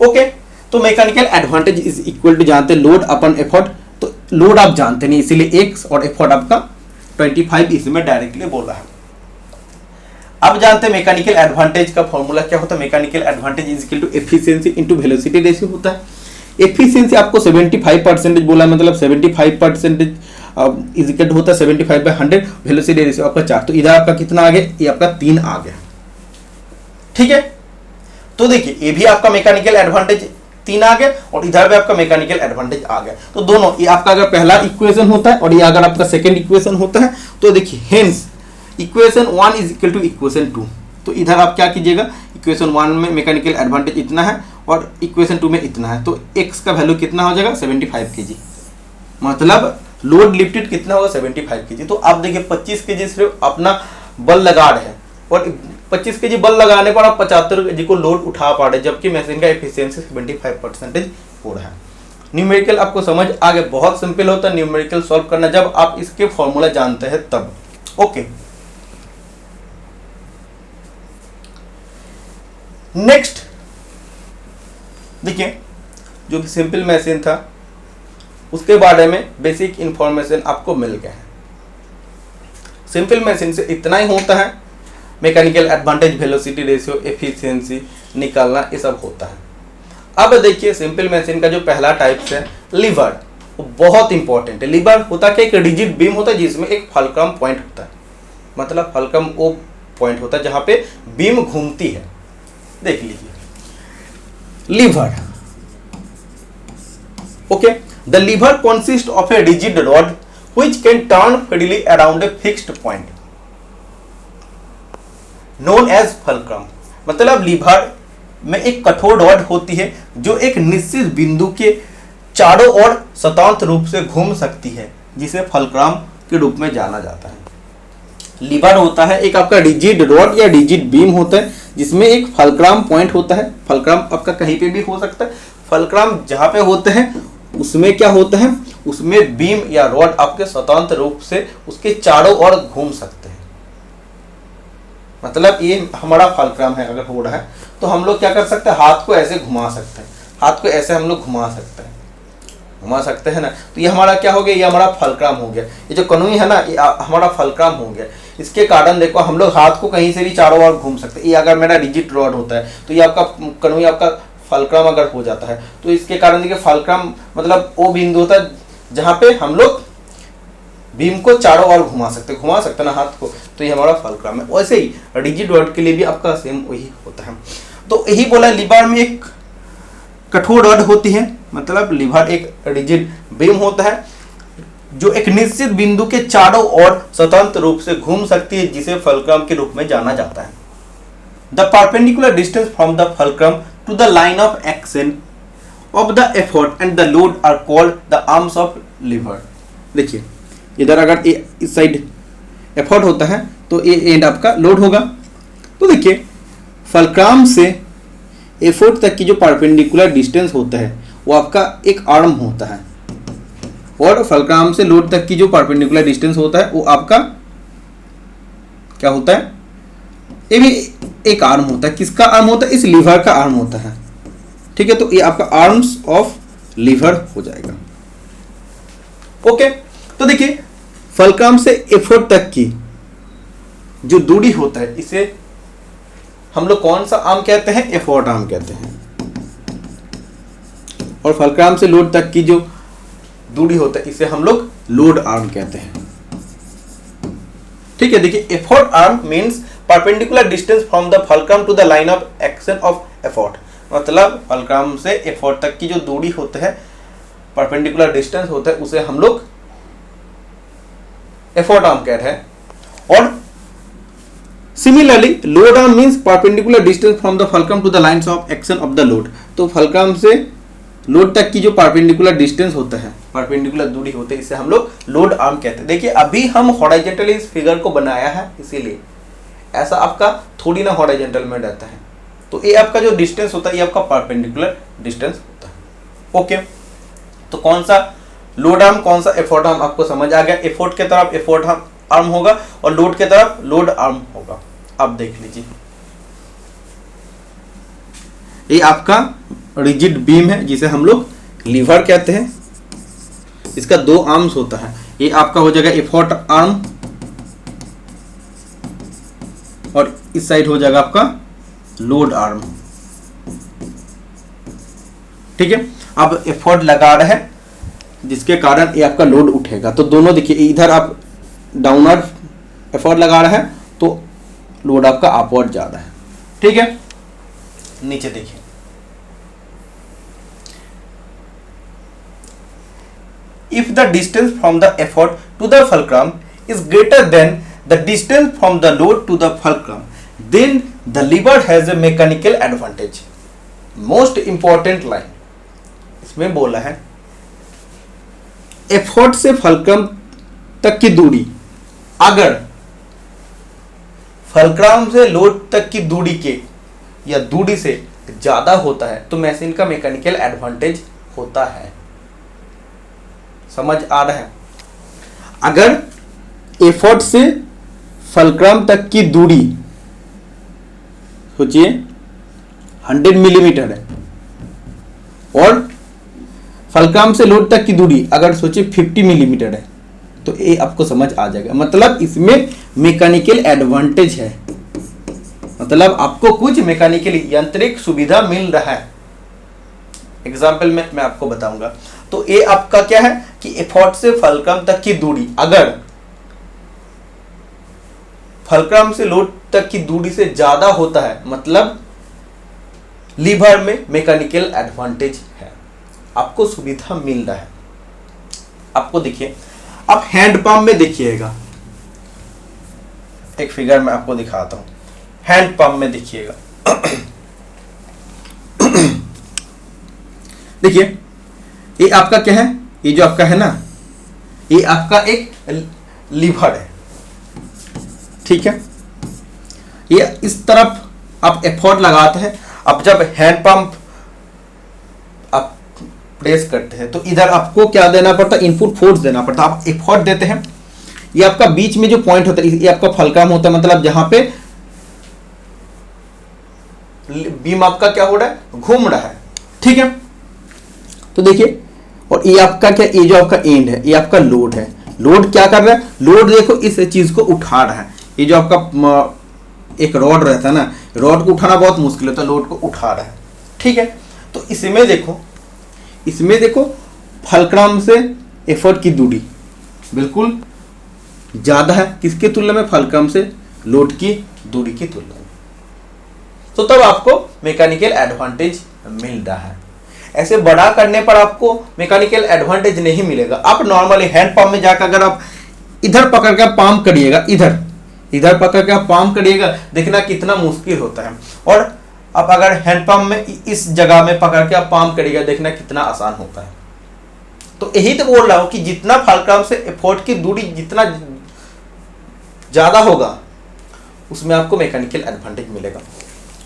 ओके, तो mechanical advantage is equal to जानते हैं लोड अपन एफर्ट, तो लोड आप जानते नहीं इसीलिए x और एफर्ट आपका 25 इसमें डायरेक्टली बोला है। अब जानते हैं मैकेनिकल एडवांटेज का फॉर्मूला क्या होता है। Mechanical advantage is equal to efficiency into velocity ratio होता है। एफिशिएंसी आपको 75% बोला, मतलब 75% इज इक्वल टू होता है 75/100, वेलोसिटी रेशियो आपका 4, तो इधर आपका कितना आ गया, ये आपका 3 आ गया। ठीक है, तो देखिए ये भी आपका मैकेनिकल एडवांटेज 3 आ गया और इधर भी आपका मैकेनिकल एडवांटेज आ गया। तो दोनों, ये आपका अगर पहला इक्वेशन होता है और ये अगर आपका सेकंड इक्वेशन होता है, तो देखिए hence equation 1 is equal to equation 2। तो इधर आप क्या कीजिएगा, इक्वेशन 1 में मैकेनिकल एडवांटेज इतना है और इक्वेशन 2 में इतना है, तो x का वैल्यू कितना हो जाएगा 75 kg, मतलब लोड लिफ्टेड कितना होगा 75 kg। तो आप देखिए 25 kg सिर्फ अपना बल लगा रहे हैं और 25 kg बल लगाने पर आप 75 kg को लोड उठा पा रहे, जबकि मशीन का एफिशिएंसी 75% हो रहा है। न्यूमेरिकल आपको समझ आ गया, बहुत सिंपल होता है न्यूमेरिकल सॉल्व करना जब आप इसके फॉर्मूला जानते हैं तब। ओके, नेक्स्ट देखिए जो कि सिंपल मशीन था उसके बारे में बेसिक इंफॉर्मेशन आपको मिल गया है। सिंपल मशीन से इतना ही होता है, mechanical advantage, velocity ratio, efficiency निकालना ये सब होता है। अब देखिए सिंपल मशीन का जो पहला टाइप है लीवर, बहुत इंपॉर्टेंट है। लीवर होता क्या, एक रिजिड बीम होता है जिसमें एक फलक्रम पॉइंट होता है, मतलब फलक्रम वो पॉइंट होता है जहां पे बीम घूमती है। देख लीजिए lever. Okay, the lever consist of a rigid rod which can turn freely around a fixed point known as fulcrum. मतलब लीवर में एक कठोर रॉड होती है जो एक निश्चित बिंदु के चारों ओर स्वतंत्र रूप से घूम सकती है, जिसे फलक्रम के रूप में जाना जाता है। लीवर होता है एक आपका रिजिड रॉड या रिजिड बीम होता है जिसमें एक फलक्रम पॉइंट होता है। फलक्रम आपका कहीं पे भी हो सकता है। फलक्रम जहां पे होते हैं उसमें क्या होता है, उसमें बीम या रॉड आपके स्वतंत्र रूप से उसके चारों ओर घूम सकते हैं। मतलब ये हमारा फलक्रम है, अगर हो रहा है तो हम लोग क्या कर सकते हैं, हाथ को ऐसे घुमा सकते हैं, हाथ को ऐसे हम लोग घुमा सकते हैं ना। तो ये हमारा क्या हो गया, ये हमारा फलक्रम हो गया। ये जो कनुई है ना, ये हमारा फलक्रम हो गया। इसके कारण देखो हम लोग हाथ को कहीं से भी चारों ओर घूम सकते हैं। ये अगर मेरा रिजिड रॉड होता है तो ये आपका कनुई आपका फलक्रम अगर हो जाता है तो इसके कारण देखिए फलक्रम मतलब वो बिंदु होता है जहाँ पे हम लोग बीम को चारों ओर घुमा सकते ना हाथ को, तो ये हमारा फलक्रम है। वैसे ही रिजिड रॉड के लिए भी आपका सेम वही होता है। तो यही बोला लीवर में एक कठोर रॉड होती है, मतलब लीवर एक रिजिड बीम होता है जो एक निश्चित बिंदु के चारों ओर स्वतंत्र रूप से घूम सकती है, जिसे फल्क्रम के रूप में जाना जाता है। The perpendicular distance from the fulcrum to the line of action of the effort and the load are called the arms of lever. देखिए इधर अगर इस साइड एफर्ट होता है तो ये एंड आपका लोड होगा। तो देखिए फल्क्रम से एफर्ट तक की जो परपेंडिकुलर डिस्टेंस होता है वो आपका एक आर्म होता है, और फल्क्रम से लोड तक की जो परपेंडिकुलर डिस्टेंस होता है वो आपका क्या होता है, ये भी एक आर्म होता है। किसका आर्म होता है? इस लीवर का आर्म होता है। ठीक है, तो ये आपका आर्म्स ऑफ लीवर हो जाएगा। ओके, तो देखिए फल्क्रम से एफर्ट तक की जो दूरी होता है इसे हम लोग कौन सा आर्म कहते हैं? एफर्ट आर्म कहते हैं। और फल्क्रम से लोड तक की जो दूरी होता है इसे हम लोग लोड आर्म कहते हैं। ठीक है, देखिए effort arm means perpendicular distance from the fulcrum to the line of action of effort, मतलब फल्क्रम से एफर्ट तक की जो दूरी होता है, परपेंडिकुलर डिस्टेंस होता है, उसे हम लोग एफर्ट आर्म कह रहे हैं। और similarly load arm means perpendicular distance from the fulcrum to the lines of action of the load. तो फल्क्रम से लोड तक की जो परपेंडिकुलर डिस्टेंस होता है, परपेंडिकुलर दूरी होती है, इसे हम लोग लोड आर्म कहते हैं। देखिए अभी हम हॉरिजॉन्टली इस फिगर को बनाया है, इसीलिए ऐसा आपका थोड़ी ना हॉरिजॉन्टल में रहता है। तो ये आपका जो डिस्टेंस होता है ये आपका परपेंडिकुलर डिस्टेंस होता है। ओके, तो कौन सा लोड आर्म कौन सा एफर्ट आर्म आपको समझ आ गया। एफर्ट के तरफ एफर्ट आर्म होगा और लोड के तरफ लोड आर्म होगा। अब देख लीजिए ये आपका रिजिड बीम है जिसे हम लोग लीवर कहते हैं। इसका दो आर्म्स होता है, ये आपका हो जाएगा एफर्ट आर्म और इस साइड हो जाएगा आपका लोड आर्म। ठीक है, अब एफर्ट लगा रहा है जिसके कारण ये आपका लोड उठेगा। तो दोनों देखिए, इधर आप डाउनवर्ड एफर्ट लगा रहा है तो लोड आपका अपवर्ड जा रहा है। ठीक है, नीचे देखिए if the distance from the effort to the fulcrum is greater than the distance from the load to the fulcrum, then the lever has a mechanical advantage. Most important line इसमें बोला है एफर्ट से fulcrum तक की दूरी अगर fulcrum से load तक की दूरी के या दूरी से ज्यादा होता है तो मशीन का मैकेनिकल एडवांटेज होता है। समझ आ रहा है? अगर एफर्ट से फल्क्रम तक की दूरी सोचिए 100 मिलीमीटर है और फल्क्रम से लोड तक की दूरी अगर सोचिए 50 मिलीमीटर है, तो ये आपको समझ आ जाएगा। मतलब इसमें मैकेनिकल एडवांटेज है, मतलब आपको कुछ मैकेनिकली यांत्रिक सुविधा मिल रहा है। एग्जाम्पल में मैं आपको बताऊंगा। तो ये आपका क्या है कि एफर्ट से फल्क्रम तक की दूरी अगर फल्क्रम से लोड तक की दूरी से ज्यादा होता है, मतलब लीवर में मैकेनिकल एडवांटेज है, आपको सुविधा मिल रहा है। आपको देखिए, आप हैंड पंप में देखिएगा, एक फिगर में आपको दिखाता हूं। हैंड पंप में देखिएगा देखिए ये आपका क्या है, ये जो आपका है ना, ये आपका एक लीवर है। ठीक है, ये इस तरफ आप एफर्ट लगाते हैं। अब जब हैंड पंप आप प्रेस करते हैं तो इधर आपको क्या देना पड़ता है? इनपुट फोर्स देना पड़ता है। आप एफर्ट देते हैं, ये आपका बीच में जो पॉइंट होता है ये आपका फल्क्रम होता है, मतलब जहां पे बीम आपका क्या हो रहा है? घूम रहा है। ठीक है, तो देखिए, और ये आपका क्या, ये जो आपका एंड है ये आपका लोड है। लोड क्या कर रहा है? लोड देखो इस चीज को उठा रहा है। ये जो आपका एक रॉड रहता है ना, रॉड को उठाना बहुत मुश्किल होता है, लोड को उठा रहा है। ठीक है, तो इसमें देखो फल्क्रम से एफर्ट की दूरी बिल्कुल ज्यादा है, किसके तुलना में? फल्क्रम से लोड की दूरी की तुलना में। तो तब आपको मैकेनिकल एडवांटेज मिल रहा है। ऐसे बड़ा करने पर आपको मैकेनिकल एडवांटेज नहीं मिलेगा। आप नॉर्मली हैंड पंप में जाकर अगर आप इधर पकड़ कर पाम करिएगा, इधर पकड़ कर पाम करिएगा, देखना कितना मुश्किल होता है। और आप अगर हैंड पंप में इस जगह में पकड़ के आप पाम करिएगा, देखना कितना आसान होता है। तो यही तो बोल रहा हूं कि जितना फलक्रम से एफर्ट की दूरी जितना ज्यादा होगा उसमें आपको मैकेनिकल एडवांटेज मिलेगा।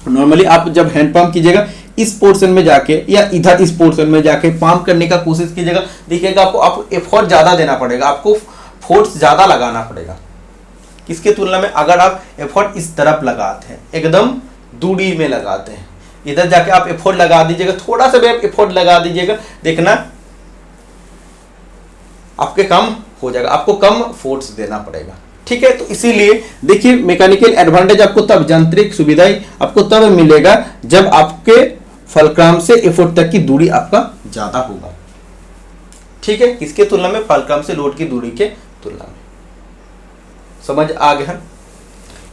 नॉर्मली आप जब हैंड पंप कीजिएगा इस पोर्शन में जाके या इधर इस पोर्शन में जाके पंप करने का कोशिश कीजिएगा, देखिएगा आपको एफर्ट ज्यादा देना पड़ेगा, आपको फोर्स ज्यादा लगाना पड़ेगा। किसके तुलना में अगर आप एफर्ट इस तरफ लगाते हैं, एकदम दूरी में लगाते हैं, इधर जाके आप एफर्ट लगा दीजिएगा, थोड़ा सा भी आप एफर्ट लगा दीजिएगा, देखना आपके कम हो जाएगा, आपको कम फोर्स देना पड़ेगा। ठीक है, तो इसीलिए देखिए मैकेनिकल एडवांटेज आपको तब, यांत्रिक सुविधाएं आपको तब मिलेगा जब आपके फलक्रम से एफर्ट तक की दूरी आपका ज्यादा होगा। ठीक है, किसके तुलना में? फलक्रम से लोड की दूरी के तुलना में। समझ आ गया?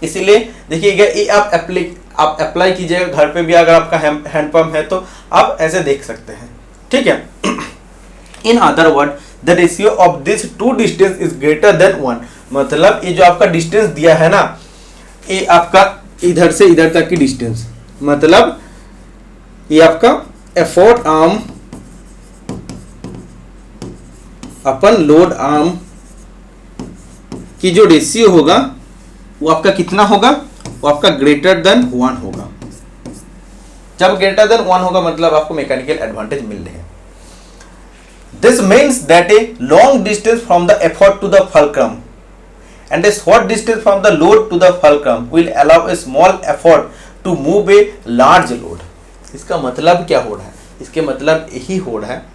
इसीलिए देखिएगा ये आप अप्लाई कीजिएगा घर पे भी, अगर आपका हैंड पंप है तो आप ऐसे देख सकते हैं। ठीक है, in other word the ratio of this two distance is greater than 1। मतलब ये जो आपका डिस्टेंस दिया है ना, ये आपका इधर से इधर तक की डिस्टेंस, मतलब ये आपका एफर्ट आर्म अपन लोड आर्म की जो रेशियो होगा वो आपका कितना होगा? वो आपका ग्रेटर देन 1 होगा। जब ग्रेटर देन 1 होगा मतलब आपको मैकेनिकल एडवांटेज मिल रहे हैं। This means that a long distance from the effort to the fulcrum and a short distance from the load to the fulcrum will allow a small effort to move a large load। इसका मतलब क्या हो रहा है? इसके मतलब यही हो रहा है,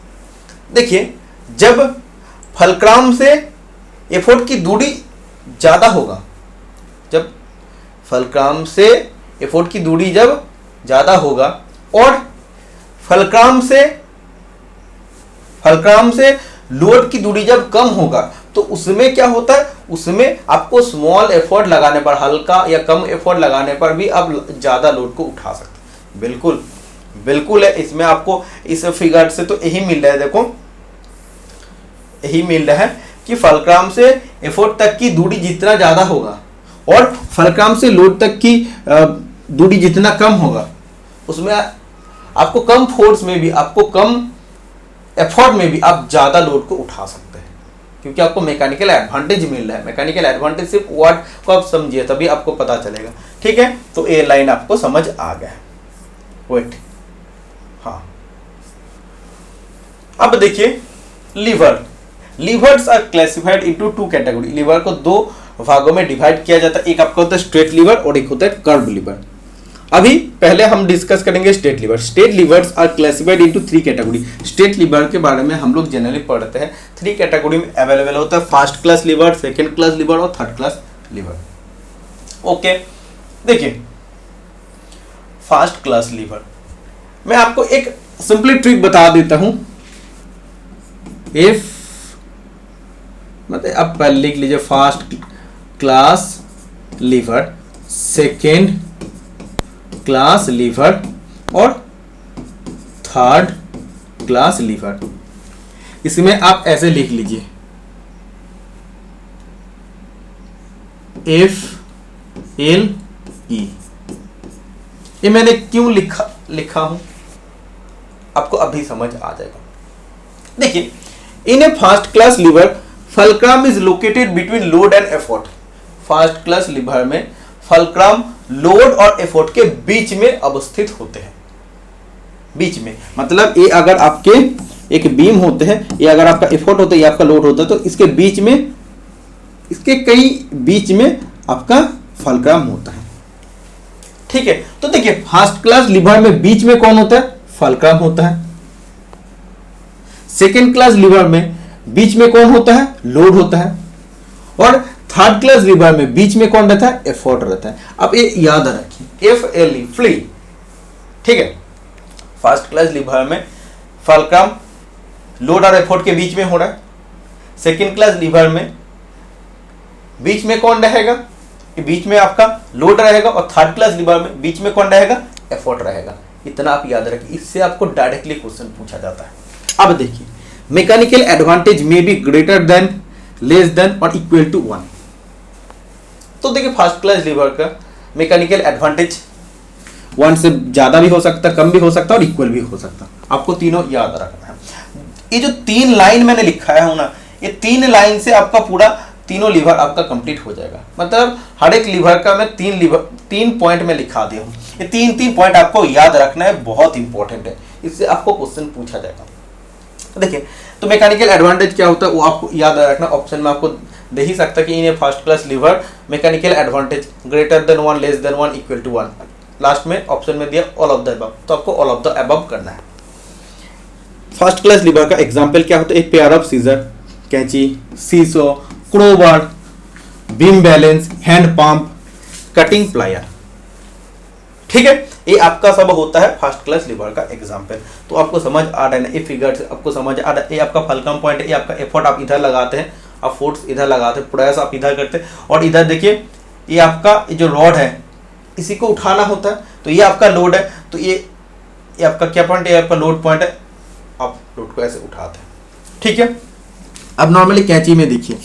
देखिए जब फलक्रम से एफर्ट की दूरी ज्यादा होगा, जब फलक्रम से एफर्ट की दूरी जब ज्यादा होगा और फलक्रम से लोड की दूरी जब कम होगा, तो उसमें क्या होता है? उसमें आपको स्मॉल एफर्ट लगाने पर, हल्का या कम एफर्ट लगाने पर भी आप ज्यादा लोड को उठा सकते हैं। बिल्कुल बिल्कुल है, इसमें आपको इस फिगर से तो यही मिल रहा है, देखो यही मिल रहा है कि फलक्रम से एफर्ट तक की दूरी जितना ज्यादा होगा और फलक्रम से लोड तक की दूरी जितना कम होगा, उसमें आपको कम फोर्स में भी, आपको कम एफर्ट में भी आप ज्यादा लोड को उठा सकते हैं, क्योंकि आपको मैकेनिकल एडवांटेज मिल रहा है। मैकेनिकल एडवांटेज सिर्फ वर्ड को आप समझिए तभी आपको पता चलेगा। ठीक है, तो ये लाइन आपको समझ आ गया है। वेट, हाँ, अब देखिए levers are classified into 2 category. Lever को 2 भागों में डिवाइड किया जाता है, एक आपका होता है स्ट्रेट लीवर और एक होता है कर्व लीवर। अभी पहले हम डिस्कस करेंगे straight lever. Straight levers are classified into 3 category. Straight lever के बारे में हम लोग जनरली पढ़ते हैं 3 कैटेगरी में अवेलेबल होता है, first class lever, second class lever और थर्ड क्लास लीवर। ओके, देखिए फर्स्ट क्लास लीवर मैं आपको एक सिंपली ट्रिक बता देता हूं। इफ मतलब आप पहले लिख लीजिए first class lever, second class lever और थर्ड क्लास लीवर। इसमें आप ऐसे लिख लीजिए FLE। ये मैंने क्यों लिखा हूं आपको अभी समझ आ जाएगा। देखिए, in a first class lever fulcrum is located between load and effort. First class lever में फलक्रम लोड और एफर्ट के बीच में अवस्थित होते हैं। बीच में मतलब ये अगर आपके एक बीम होते हैं, ये अगर आपका एफर्ट होता है, ये आपका लोड होता है, तो इसके बीच में, इसके कई बीच में आपका फलक्रम होता है। ठीक है, तो देखिए फर्स्ट क्लास लीवर में बीच में कौन होता है? फलक्रम होता है। सेकेंड क्लास लीवर में बीच में कौन होता है? लोड होता है। और थर्ड क्लास लीवर में बीच में कौन रहता है? एफर्ट रहता है। अब ये याद रखिए, FLE फ्ली। ठीक है, फर्स्ट क्लास लीवर में फलक्रम लोड और एफर्ट के बीच में हो रहा है। सेकेंड क्लास लीवर में बीच में कौन रहेगा? बीच में आपका लोड रहेगा। और थर्ड क्लास लीवर में बीच में कौन रहेगा? एफर्ट रहेगा। इतना आप याद रखिए, इससे आपको डायरेक्टली क्वेश्चन पूछा जाता है। अब देखिए, मैकेनिकल एडवांटेज में be greater than, less than और इक्वल टू 1। तो देखिए फर्स्ट क्लास लीवर का मैकेनिकल एडवांटेज 1 से ज्यादा भी हो सकता है, कम भी हो सकता है और इक्वल भी हो सकता है। आपको तीनों याद रखना है। ये जो 3 लाइन मैंने लिखा है ना, ये 3 लाइन से आपका पूरा तीनों लीवर आपका कंप्लीट हो जाएगा। मतलब हर एक लीवर का मैं 3 पॉइंट में लिखा दिया हूँ। ये 3 पॉइंट आपको याद रखना है, बहुत इंपॉर्टेंट है, इससे आपको क्वेश्चन पूछा जाएगा। देखिए, तो मैकेनिकल एडवांटेज क्या होता है वो आपको याद रखना। ऑप्शन में आपको दे ही सकता है कि in a first class lever mechanical advantage greater than 1, less than 1, equal to 1। Last में ऑप्शन में दिया ऑल ऑफ द अबव, तो आपको ऑल ऑफ द अबव करना है। फर्स्ट क्लास लीवर का एग्जांपल क्या होता है? एक पेयर ऑफ सीजर, कैंची, seesaw, crowbar, beam balance, hand pump, cutting plier. ठीक है, ये आपका सब होता है फर्स्ट क्लास लीवर का एग्जांपल। तो आपको समझ आ रहा है ना, ये फिगर से आपको समझ आ रहा है। ये आपका फलक्रम पॉइंट है, ये आपका एफर्ट आप इधर लगाते हैं, आप फोर्स इधर लगाते हैं, प्रयास आप इधर करते हैं, और इधर देखिए ये आपका जो रॉड है इसी को उठाना होता है। तो ये आपका लोड है, तो ये आपका क्या पॉइंट है? ये आपका लोड पॉइंट है। आप लोड को ऐसे उठाते हैं। ठीक है, अब नॉर्मली कैंची में देखिए,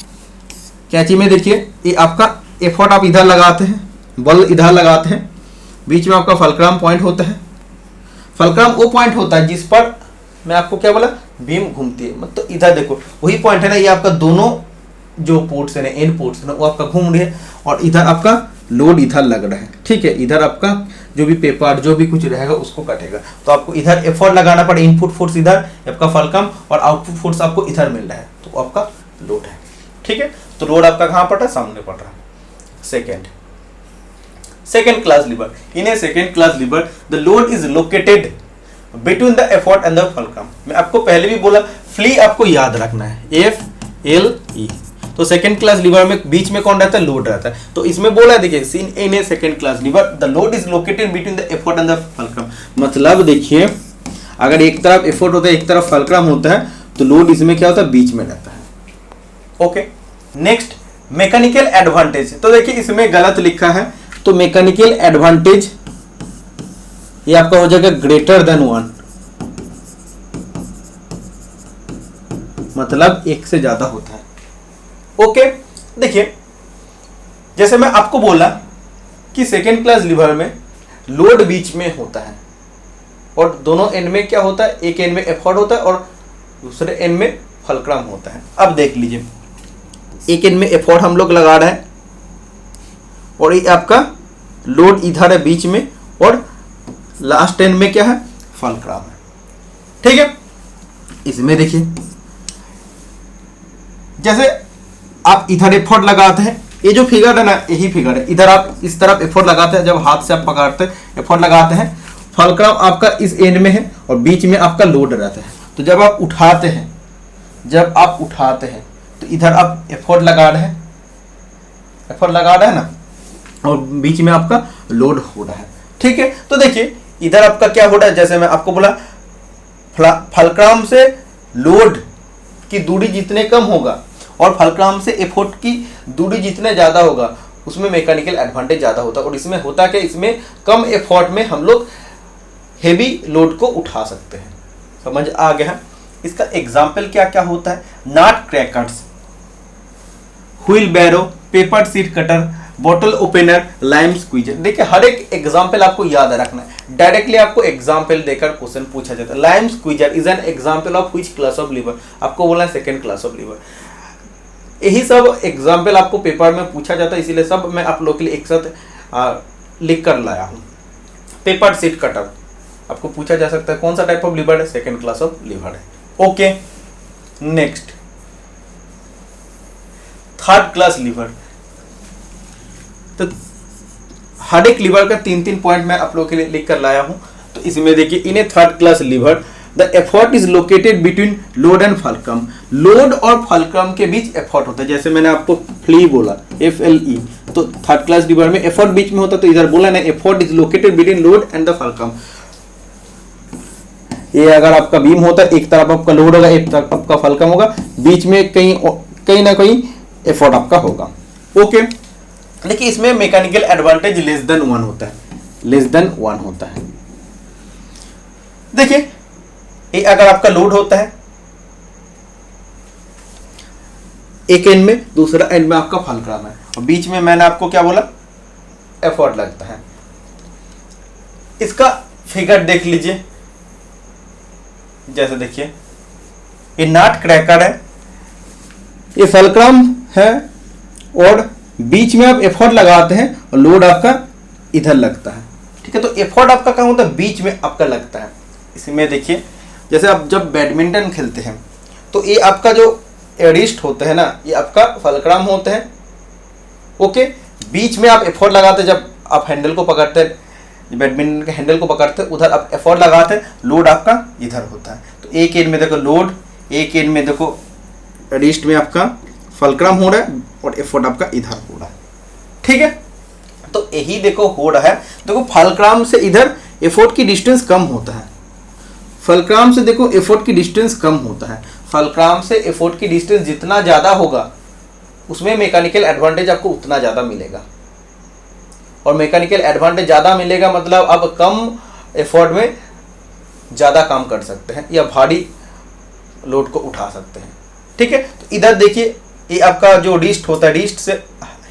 कैंची में देखिए ये आपका एफर्ट आप इधर लगाते हैं, बल इधर लगाते हैं, बीच में आपका फलक्रम पॉइंट होता है। फलक्रम वो पॉइंट होता है जिस पर मैं आपको क्या बोला, बीम घूमती है। मतलब इधर देखो वही पॉइंट है ना, ये आपका दोनों जो पोर्ट्स है ना, एंड पोर्ट्स है ना, वो आपका घूम रही है, और इधर आपका लोड इधर लग रहा है। ठीक है, इधर आपका जो भी पेपर जो भी कुछ रहेगा उसको कटेगा। तो आपको इधर एफर्ट लगाना पड़े, इनपुट फोर्स इधर आपका फलक्रम, और आउटपुट फोर्स आपको इधर मिल रहा है, तो आपका लोड है। ठीक है, तो लोड आपका कहाँ पड़ रहा है? सामने पड़ रहा है। Second class liver, in A second class lever the load is located between the effort and the fulcrum. मैं आपको पहले भी बोला, फ्ली आपको याद रखना है, FLE। तो सेकेंड क्लास लीवर में बीच में कौन रहता है? लोड रहता है। तो इसमें बोला है, देखिए seen in A second class lever the load is located between the effort and the fulcrum. मतलब देखिए, अगर एक तरफ एफर्ट होता है, एक तरफ फलक्रम होता है, तो लोड इसमें क्या होता है? बीच में रहता है। Okay, next mechanical advantage. तो देखिए इसमें गलत लिखा है, तो मैकेनिकल एडवांटेज ये आपका हो जाएगा ग्रेटर देन 1, मतलब 1 से ज्यादा होता है। ओके, देखिए जैसे मैं आपको बोला कि सेकेंड क्लास लीवर में लोड बीच में होता है, और दोनों एंड में क्या होता है? एक एंड में एफर्ट होता है और दूसरे एंड में फलक्रम होता है। अब देख लीजिए, एक एंड में एफर्ट हम लोग लगा रहे हैं, और ये आपका लोड इधर है बीच में, और लास्ट एंड में क्या है? फलक्रम है। ठीक है, इसमें देखिए जैसे आप इधर एफर्ट लगाते हैं, ये जो फिगर है ना, यही फिगर है। इधर आप इस तरफ एफर्ट लगाते हैं, जब हाथ से आप पकड़ते हैं एफर्ट लगाते हैं, फलक्रम आपका इस एंड में है और बीच में आपका लोड रहता है। तो जब आप उठाते हैं, तो इधर आप एफर्ट लगा रहे हैं, ना, और बीच में आपका लोड हो रहा है। ठीक है, तो देखिए इधर आपका क्या हो रहा है? जैसे मैं आपको बोला, फलक्रम से लोड की दूरी जितने कम होगा और फलक्रम से एफर्ट की दूरी जितने ज़्यादा होगा, उसमें मैकेनिकल एडवांटेज ज़्यादा होता है। और इसमें होता क्या? इसमें कम एफर्ट में हम लोग हेवी लोड को उठा सकते हैं। समझ आ गया? इसका एग्जाम्पल क्या क्या होता है? Nutcrackers, wheelbarrow, paper sheet cutter, bottle opener, lime squeezer. देखिए हर एक एग्जाम्पल आपको याद रखना है। डायरेक्टली आपको एग्जाम्पल देकर क्वेश्चन पूछा जाता है। Lime squeezer is an example of which class of lever? आपको बोला है सेकेंड क्लास ऑफ लीवर। यही सब एग्जाम्पल आपको पेपर में पूछा जाता है, इसीलिए सब मैं आप लोग के लिए एक साथ लिख कर लाया हूँ। पेपर सीट कटर आपको पूछा जा सकता है, कौन सा टाइप ऑफ लीवर है? सेकेंड क्लास ऑफ लीवर है। Okay, next third class liver. तो हर एक लीवर का 3-3 पॉइंट मैं आप लोगों के लिए लिख कर लाया हूं। तो इसमें देखिए, in a third class lever the effort is located between load and fulcrum. Load और फलक्रम के बीच एफर्ट होता है। जैसे मैंने आपको फ्ली बोला, FLE, तो थर्ड क्लास लीवर में एफर्ट बीच में होता है। तो इधर बोला ना, effort is located between load and the fulcrum. ये अगर आपका बीम होता है, एक तरफ आपका लोड होगा, एक तरफ आपका फलक्रम होगा, बीच में कहीं ना कहीं एफर्ट आपका होगा। ओके, देखिए इसमें मैकेनिकल एडवांटेज लेस देन 1 होता है, लेस देन 1 होता है। देखिए ये अगर आपका लोड होता है एक एंड में, दूसरा एंड में आपका फलक्रम है, और बीच में मैंने आपको क्या बोला, एफर्ट लगता है। इसका फिगर देख लीजिए, जैसे देखिए ये नट क्रैकर है, ये फलक्रम है, और बीच में आप एफर्ट लगाते हैं और लोड आपका इधर लगता है। ठीक है, तो एफर्ट आपका कहाँ होता है, बीच में आपका लगता है। इसमें देखिए जैसे आप जब बैडमिंटन खेलते हैं तो ये आपका जो रिस्ट होते हैं ना, ये आपका फलक्रम होते हैं। ओके, बीच में आप एफर्ट लगाते हैं, जब आप हैंडल को पकड़ते हैं, बैडमिंटन के हैंडल को पकड़ते हैं, उधर आप एफर्ट लगाते हैं, लोड आपका इधर होता है। तो एक एंड में देखो लोड, एक एंड में देखो रिस्ट में आपका फलक्रम हो रहा है और एफर्ट आपका इधर हो रहा है। ठीक है, तो यही देखो हो रहा है। देखो फलक्रम से इधर एफर्ट की डिस्टेंस कम होता है, फलक्रम से देखो एफर्ट की डिस्टेंस कम होता है। फलक्रम से एफर्ट की डिस्टेंस जितना ज़्यादा होगा उसमें मैकेनिकल एडवांटेज आपको उतना ज़्यादा मिलेगा, और मैकेनिकल एडवांटेज ज़्यादा मिलेगा मतलब आप कम एफर्ट में ज़्यादा काम कर सकते हैं या भारी लोड को उठा सकते हैं। ठीक है, तो इधर देखिए ये आपका जो रिस्ट होता है, रिस्ट से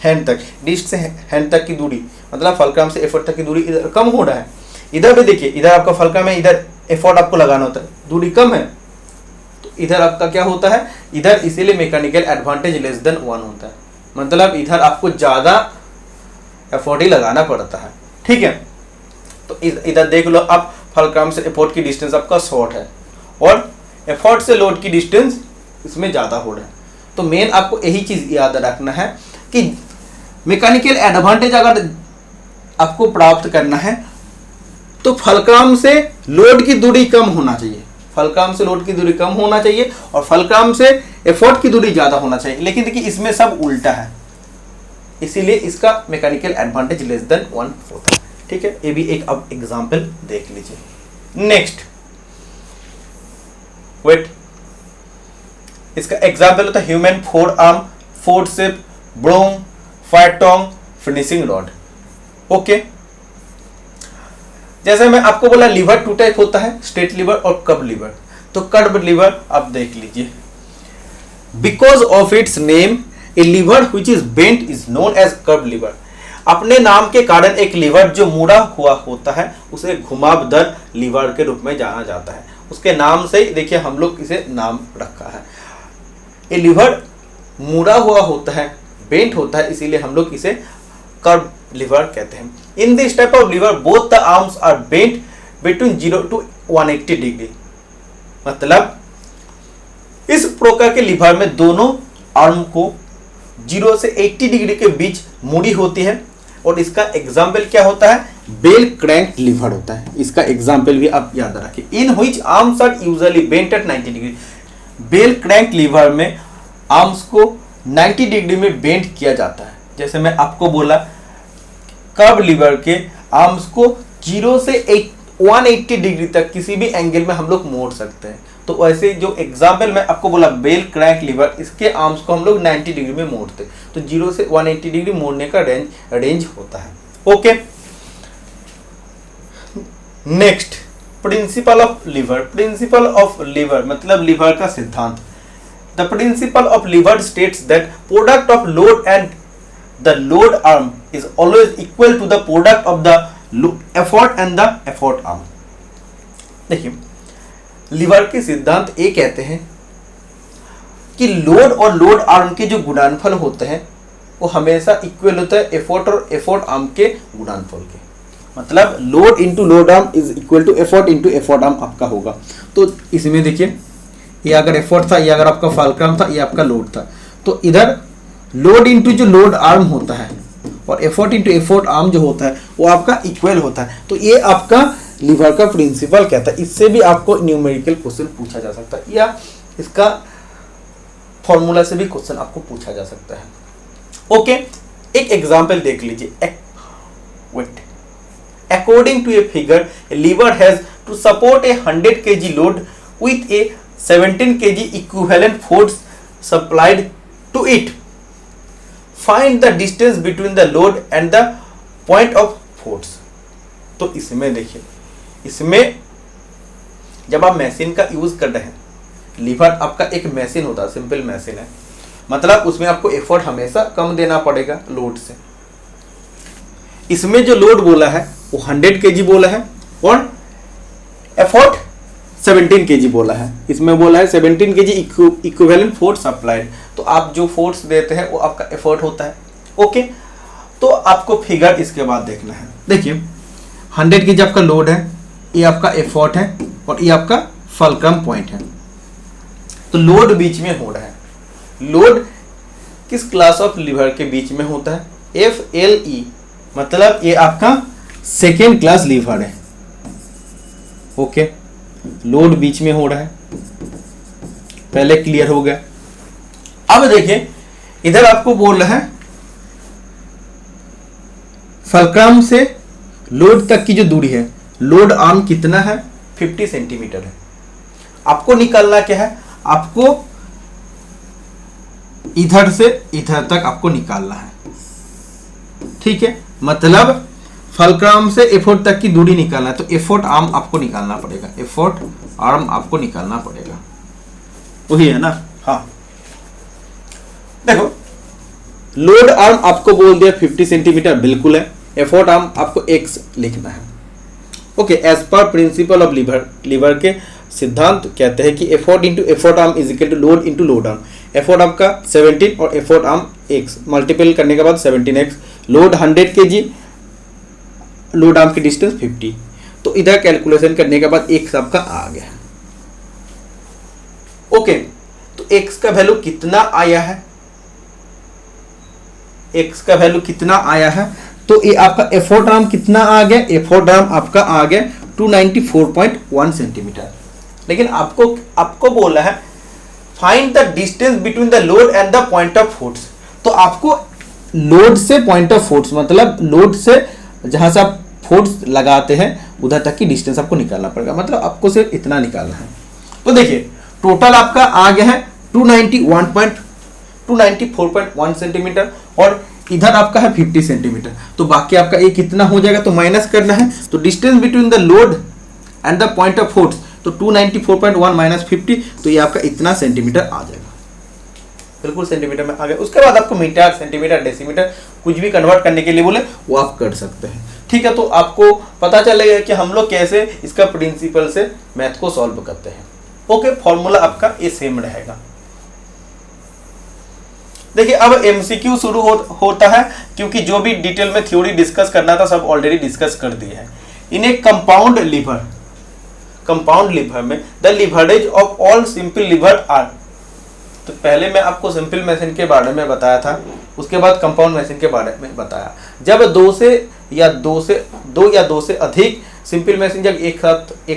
हैंड तक, रिस्ट से हैंड तक की दूरी मतलब फलक्रम से एफर्ट तक की दूरी इधर कम हो रहा है। इधर भी देखिए, इधर आपका फलक्रम है, इधर एफर्ट आपको लगाना होता है, दूरी कम है, तो इधर आपका क्या होता है, इधर इसीलिए मैकेनिकल एडवांटेज लेस देन 1 होता है, मतलब इधर आपको ज़्यादा एफर्ट ही लगाना पड़ता है। ठीक है, तो इधर देख लो आप, फलक्रम से एफर्ट की डिस्टेंस आपका शॉर्ट है और एफर्ट से लोड की डिस्टेंस इसमें ज़्यादा हो रहा है। तो मेन आपको यही चीज़ याद रखना है कि मैकेनिकल एडवांटेज अगर आपको प्राप्त करना है तो फलक्रम से लोड की दूरी कम होना चाहिए, फलक्रम से लोड की दूरी कम होना चाहिए और फलक्रम से एफर्ट की दूरी ज़्यादा होना चाहिए। लेकिन देखिए इसमें सब उल्टा है, इसीलिए इसका मैकेनिकल एडवांटेज लेस देन 1 होता है। ठीक है, ये भी एक अब एग्जाम्पल देख लीजिए। नेक्स्ट वेट, इसका एग्जाम्पल होता है human forearm forcep broom fire tong finishing rod. Okay, जैसे मैं आपको बोला लीवर 2 टाइप होता है, स्ट्रेट लीवर और कर्व लीवर। तो कर्व लीवर आप देख लीजिए, because of its name a lever which is bent is known as curve lever. अपने नाम के कारण एक लीवर जो मुड़ा हुआ होता है उसे घुमावदार लीवर के रूप में जाना जाता है। उसके नाम से ही देखिए हम लोग इसे नाम रखा है। ये लीवर मुड़ा हुआ होता है, बेंट होता है, इसीलिए हम लोग इसे कर्व लीवर कहते हैं। In this type of lever both the arms are bent between 0 to 180 degree. मतलब इस प्रकार के लीवर में दोनों आर्म को 0 से 80 डिग्री के बीच मुड़ी होती है, और इसका एग्जाम्पल क्या होता है, बेल क्रैंक लीवर होता है। इसका एग्जाम्पल भी आप याद रखिए। In which arms are usually bent at 90 degree. Bell crank lever में आर्म्स को 90 डिग्री में बेंट किया जाता है। जैसे मैं आपको बोला कर्व लीवर के आर्म्स को 0 से 180 डिग्री तक किसी भी एंगल में हम लोग मोड़ सकते हैं। तो वैसे जो एग्जाम्पल मैं आपको बोला बेल क्रैंक लीवर, इसके आर्म्स को हम लोग 90 डिग्री में मोड़ते हैं। तो 0 से 180 डिग्री मोड़ने का रेंज होता है। Okay, next principle of lever. Principle of lever मतलब लीवर का सिद्धांत। The principle of lever states that product of load and the load arm is always equal to the product of the effort and the effort arm. देखिए lever के सिद्धांत ये कहते हैं कि लोड और लोड आर्म के जो गुणनफल होते हैं वो हमेशा इक्वल होता है एफर्ट और एफर्ट आर्म के गुणनफल के। मतलब load into load arm is equal to effort into effort arm आपका होगा। तो इसमें देखिए ये अगर एफर्ट था, ये अगर आपका फलक्रम था, ये आपका लोड था, तो इधर लोड इंटू जो लोड आर्म होता है और एफर्ट इंटू एफर्ट आर्म जो होता है वो आपका इक्वल होता है। तो ये आपका लीवर का प्रिंसिपल कहता है। इससे भी आपको न्यूमेरिकल क्वेश्चन पूछा जा सकता है या इसका फॉर्मूला से भी क्वेश्चन आपको पूछा जा सकता है। ओके, एक एग्जांपल देख लीजिए। Weight, according to a figure, a lever has to support a 100 kg load with a 17 kg equivalent force supplied to it. Find the distance between the load and the point of force. तो इसमें देखिए, इसमें जब आप machine का use कर रहे हैं, लीवर आपका एक मशीन होता है, सिंपल मशीन है, मतलब उसमें आपको एफर्ट हमेशा कम देना पड़ेगा लोड से। इसमें जो लोड बोला है वो 100 kg बोला है और एफर्ट 17 kg बोला है। इसमें बोला है 17 kg इक्विवेलेंट फोर्स अप्लाइड, तो आप जो फोर्स देते हैं वो आपका एफर्ट होता है। ओके, तो आपको फिगर इसके बाद देखना है। देखिए 100 kg आपका लोड है, ये आपका एफर्ट है और ये आपका फलक्रम पॉइंट है। तो लोड बीच में हो रहा है। लोड किस क्लास ऑफ लीवर के बीच में होता है? FLE, मतलब ये आपका सेकेंड क्लास लीवर है। ओके, लोड बीच में हो रहा है, पहले क्लियर हो गया। अब देखिए इधर आपको बोल रहा है फलक्रम से लोड तक की जो दूरी है, लोड आर्म कितना है? 50 सेंटीमीटर है। आपको निकालना क्या है? आपको इधर से इधर तक आपको निकालना है, ठीक है, मतलब फलक्रम से एफोर्ट तक की दूरी निकालना है, तो एफोर्ट आर्म आपको निकालना पड़ेगा, एफोर्ट आर्म आपको निकालना पड़ेगा, वही है ना। हाँ देखो, लोड आर्म आपको बोल दिया 50 सेंटीमीटर, बिल्कुल है। एफोर्ट आर्म आपको x लिखना है। Okay, as per principle of lever के सिद्धांत कहते हैं कि effort into effort arm is equal to load into load arm. Effort आपका 17 और एफोर्ट आर्म x मल्टीपल करने के बाद 17x, load 100 kg, load arm की डिस्टेंस 50। तो इधर कैलकुलेशन करने के बाद x आपका आ गया। ओके, तो x का वैल्यू कितना आया है? x का वैल्यू कितना आया है? तो ये आपका एफोर्ट आर्म कितना आ गया? एफोर्ट आर्म आपका आ गया 294.1 सेंटीमीटर। लेकिन आपको बोला है find the distance between the load and the point of force. तो आपको लोड से पॉइंट ऑफ फोर्स, मतलब लोड से जहां से आप फोर्स लगाते हैं उधर तक की डिस्टेंस आपको निकालना पड़ेगा, मतलब आपको सिर्फ इतना निकालना है। तो देखिए टोटल आपका आ गया है 294.1 सेंटीमीटर और इधर आपका है 50 सेंटीमीटर। तो बाकी आपका ये कितना हो जाएगा? तो माइनस करना है। तो distance between the load and the point of force, तो 294.1 माइनस 50, तो ये आपका इतना सेंटीमीटर आ जाएगा, बिल्कुल सेंटीमीटर में आ गया। उसके बाद आपको मीटर, सेंटीमीटर, डेसीमीटर कुछ भी कन्वर्ट करने के लिए बोले वो आप कर सकते हैं, ठीक है। तो आपको पता चलेगा कि हम लोग कैसे इसका प्रिंसिपल से मैथ को सॉल्व करते हैं। ओके, फॉर्मूला आपका ये सेम रहेगा। देखिए अब एमसीक्यू शुरू होता है, क्योंकि जो भी डिटेल में थ्योरी डिस्कस करना था सब ऑलरेडी डिस्कस कर दिए हैं। इन ए कंपाउंड लीवर में the leverage of all simple lever are. तो पहले मैं आपको सिंपल मशीन के बारे में बताया था, उसके बाद कंपाउंड मशीन के बारे में बताया। जब दो या दो से अधिक सिंपल मशीन जब एक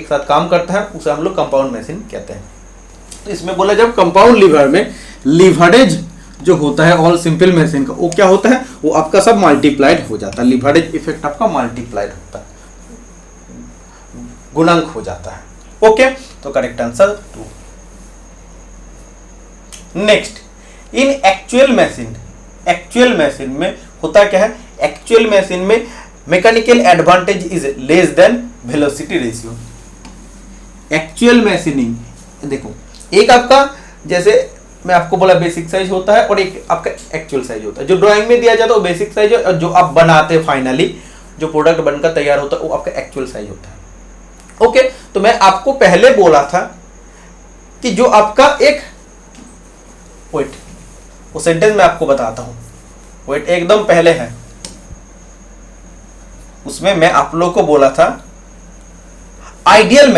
साथ काम करता है उसे हम लोग कंपाउंड मशीन कहते हैं। तो इसमें बोला जब कंपाउंड लीवर में लीवरेज जो होता है ऑल सिंपल मशीन का, वो क्या होता है? वो आपका सब मल्टीप्लाइड हो जाता है। लीवरेज इफेक्ट आपका मल्टीप्लाइड होता है, गुणक हो जाता है। ओके, तो करेक्ट आंसर 2। नेक्स्ट, इन एक्चुअल मशीन में होता क्या है? एक्चुअल मशीन में mechanical advantage is less than velocity ratio. Actual machining देखो, एक आपका जैसे मैं आपको बोला बेसिक साइज होता है और एक आपका एक्चुअल साइज होता है। जो ड्राइंग में दिया जाता है वो बेसिक साइज है और जो आप बनाते हैं फाइनली जो प्रोडक्ट बनकर तैयार होता है वो आपका एक्चुअल साइज होता है। ओके, तो मैं आपको पहले बोला था कि जो आपका एक वेट, वो सेंटेंस मैं आपको बताता हूं, वेट एकदम पहले है, उसमें मैं आप लोग को बोला था आइडियल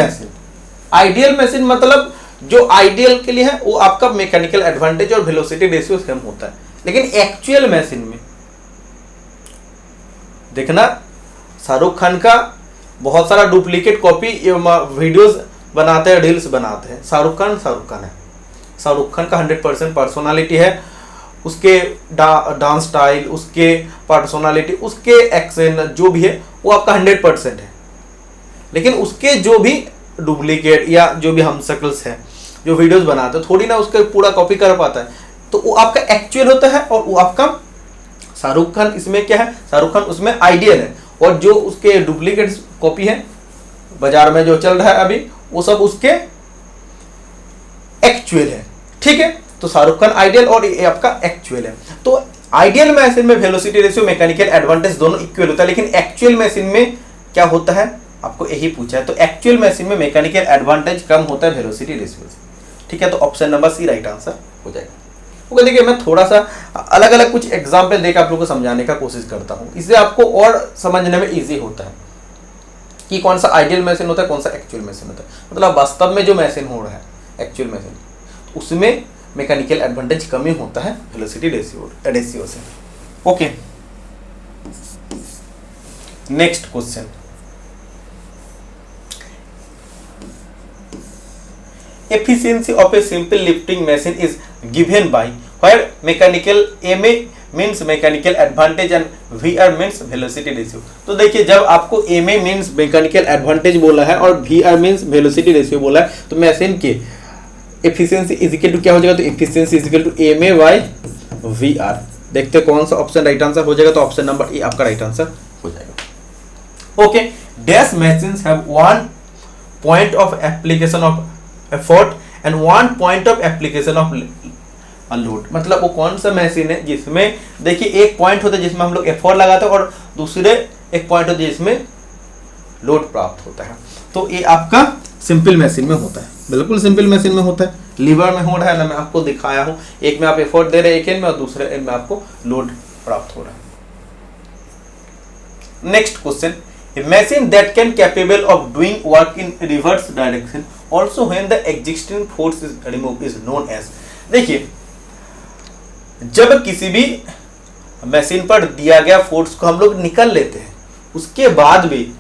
मशीन मतलब जो आइडियल के लिए है वो आपका मैकेनिकल एडवांटेज और वेलोसिटी रेशियो सेम होता है। लेकिन एक्चुअल मशीन में देखना, शाहरुख खान का बहुत सारा डुप्लीकेट कॉपी वीडियोस बनाते हैं, रील्स बनाते हैं। शाहरुख खान है, शाहरुख खान का 100% पर्सनालिटी है, उसके डांस स्टाइल, उसके पर्सनालिटी, उसके एक्शन जो भी है वो आपका 100% है। लेकिन उसके जो भी डुप्लीकेट या जो भी हम शक्ल्स है जो वीडियोस बनाते हैं, थोड़ी ना उसका पूरा कॉपी कर पाता है, तो वो आपका एक्चुअल होता है और वो आपका शाहरुख खान इसमें क्या है? शाहरुख खान उसमें आइडियल है और जो उसके डुप्लीकेट कॉपी है बाजार में जो चल रहा है अभी वो सब उसके एक्चुअल है। ठीक है, तो शाहरुख खान आइडियल और ये आपका एक्चुअल है। तो आइडियल मशीन में वेलोसिटी रेशियो मैकेनिकल एडवांटेज दोनों इक्वल होता है, लेकिन एक्चुअल मशीन में क्या होता है, आपको यही पूछा है। तो एक्चुअल मशीन में मैकेनिकल एडवांटेज कम होता है वेलोसिटी रेशियो से। ठीक है, तो option number C right answer हो जाएगा। ओके, देखिए मैं थोड़ा सा अलग अलग कुछ एग्जाम्पल देकर आप लोगों को समझाने का कोशिश करता हूँ, इससे आपको और समझने में ईजी होता है कि कौन सा आइडियल मशीन होता है, कौन सा एक्चुअल मशीन होता है। मतलब वास्तव में जो मशीन हो रहा है एक्चुअल मशीन, उसमें मैकेनिकल एडवांटेज कम ही होता है वेलोसिटी रेशियो से। Okay, next question, efficiency of a simple lifting machine is given by where mechanical ma means mechanical advantage and vr means velocity ratio। तो देखिए जब आपको ma means mechanical advantage बोला है और vr means velocity ratio बोला है, तो मशीन के efficiency is equal to क्या हो जाएगा, तो efficiency is equal to ma by vr। देखते हैं कौन सा ऑप्शन राइट आंसर हो जाएगा, तो ऑप्शन नंबर ए आपका राइट आंसर हो जाएगा। Okay, dash machines have one point of application of effort and one point of application of load. मतलब वो कौन सा मशीन है जिसमें देखिए एक पॉइंट होता है जिसमें हम लोग एफर्ट लगाते हैं और दूसरे एक पॉइंट होता है जिसमें लोड प्राप्त होता है। तो ये आपका सिंपल मशीन में होता है, बिल्कुल सिंपल मशीन में होता है। लीवर में हो रहा है ना, मैं आपको दिखाया हूं, एक में आप एफर्ट दे रहे हैं एक एंड में और दूसरे एंड में आपको लोड प्राप्त हो रहा है। Next question, a machine that can capable of doing work in reverse direction also when the existing force is removed is known as। देखिए जब किसी भी मशीन पर दिया गया फोर्स को हम लोग निकल लेते हैं, उसके बाद भी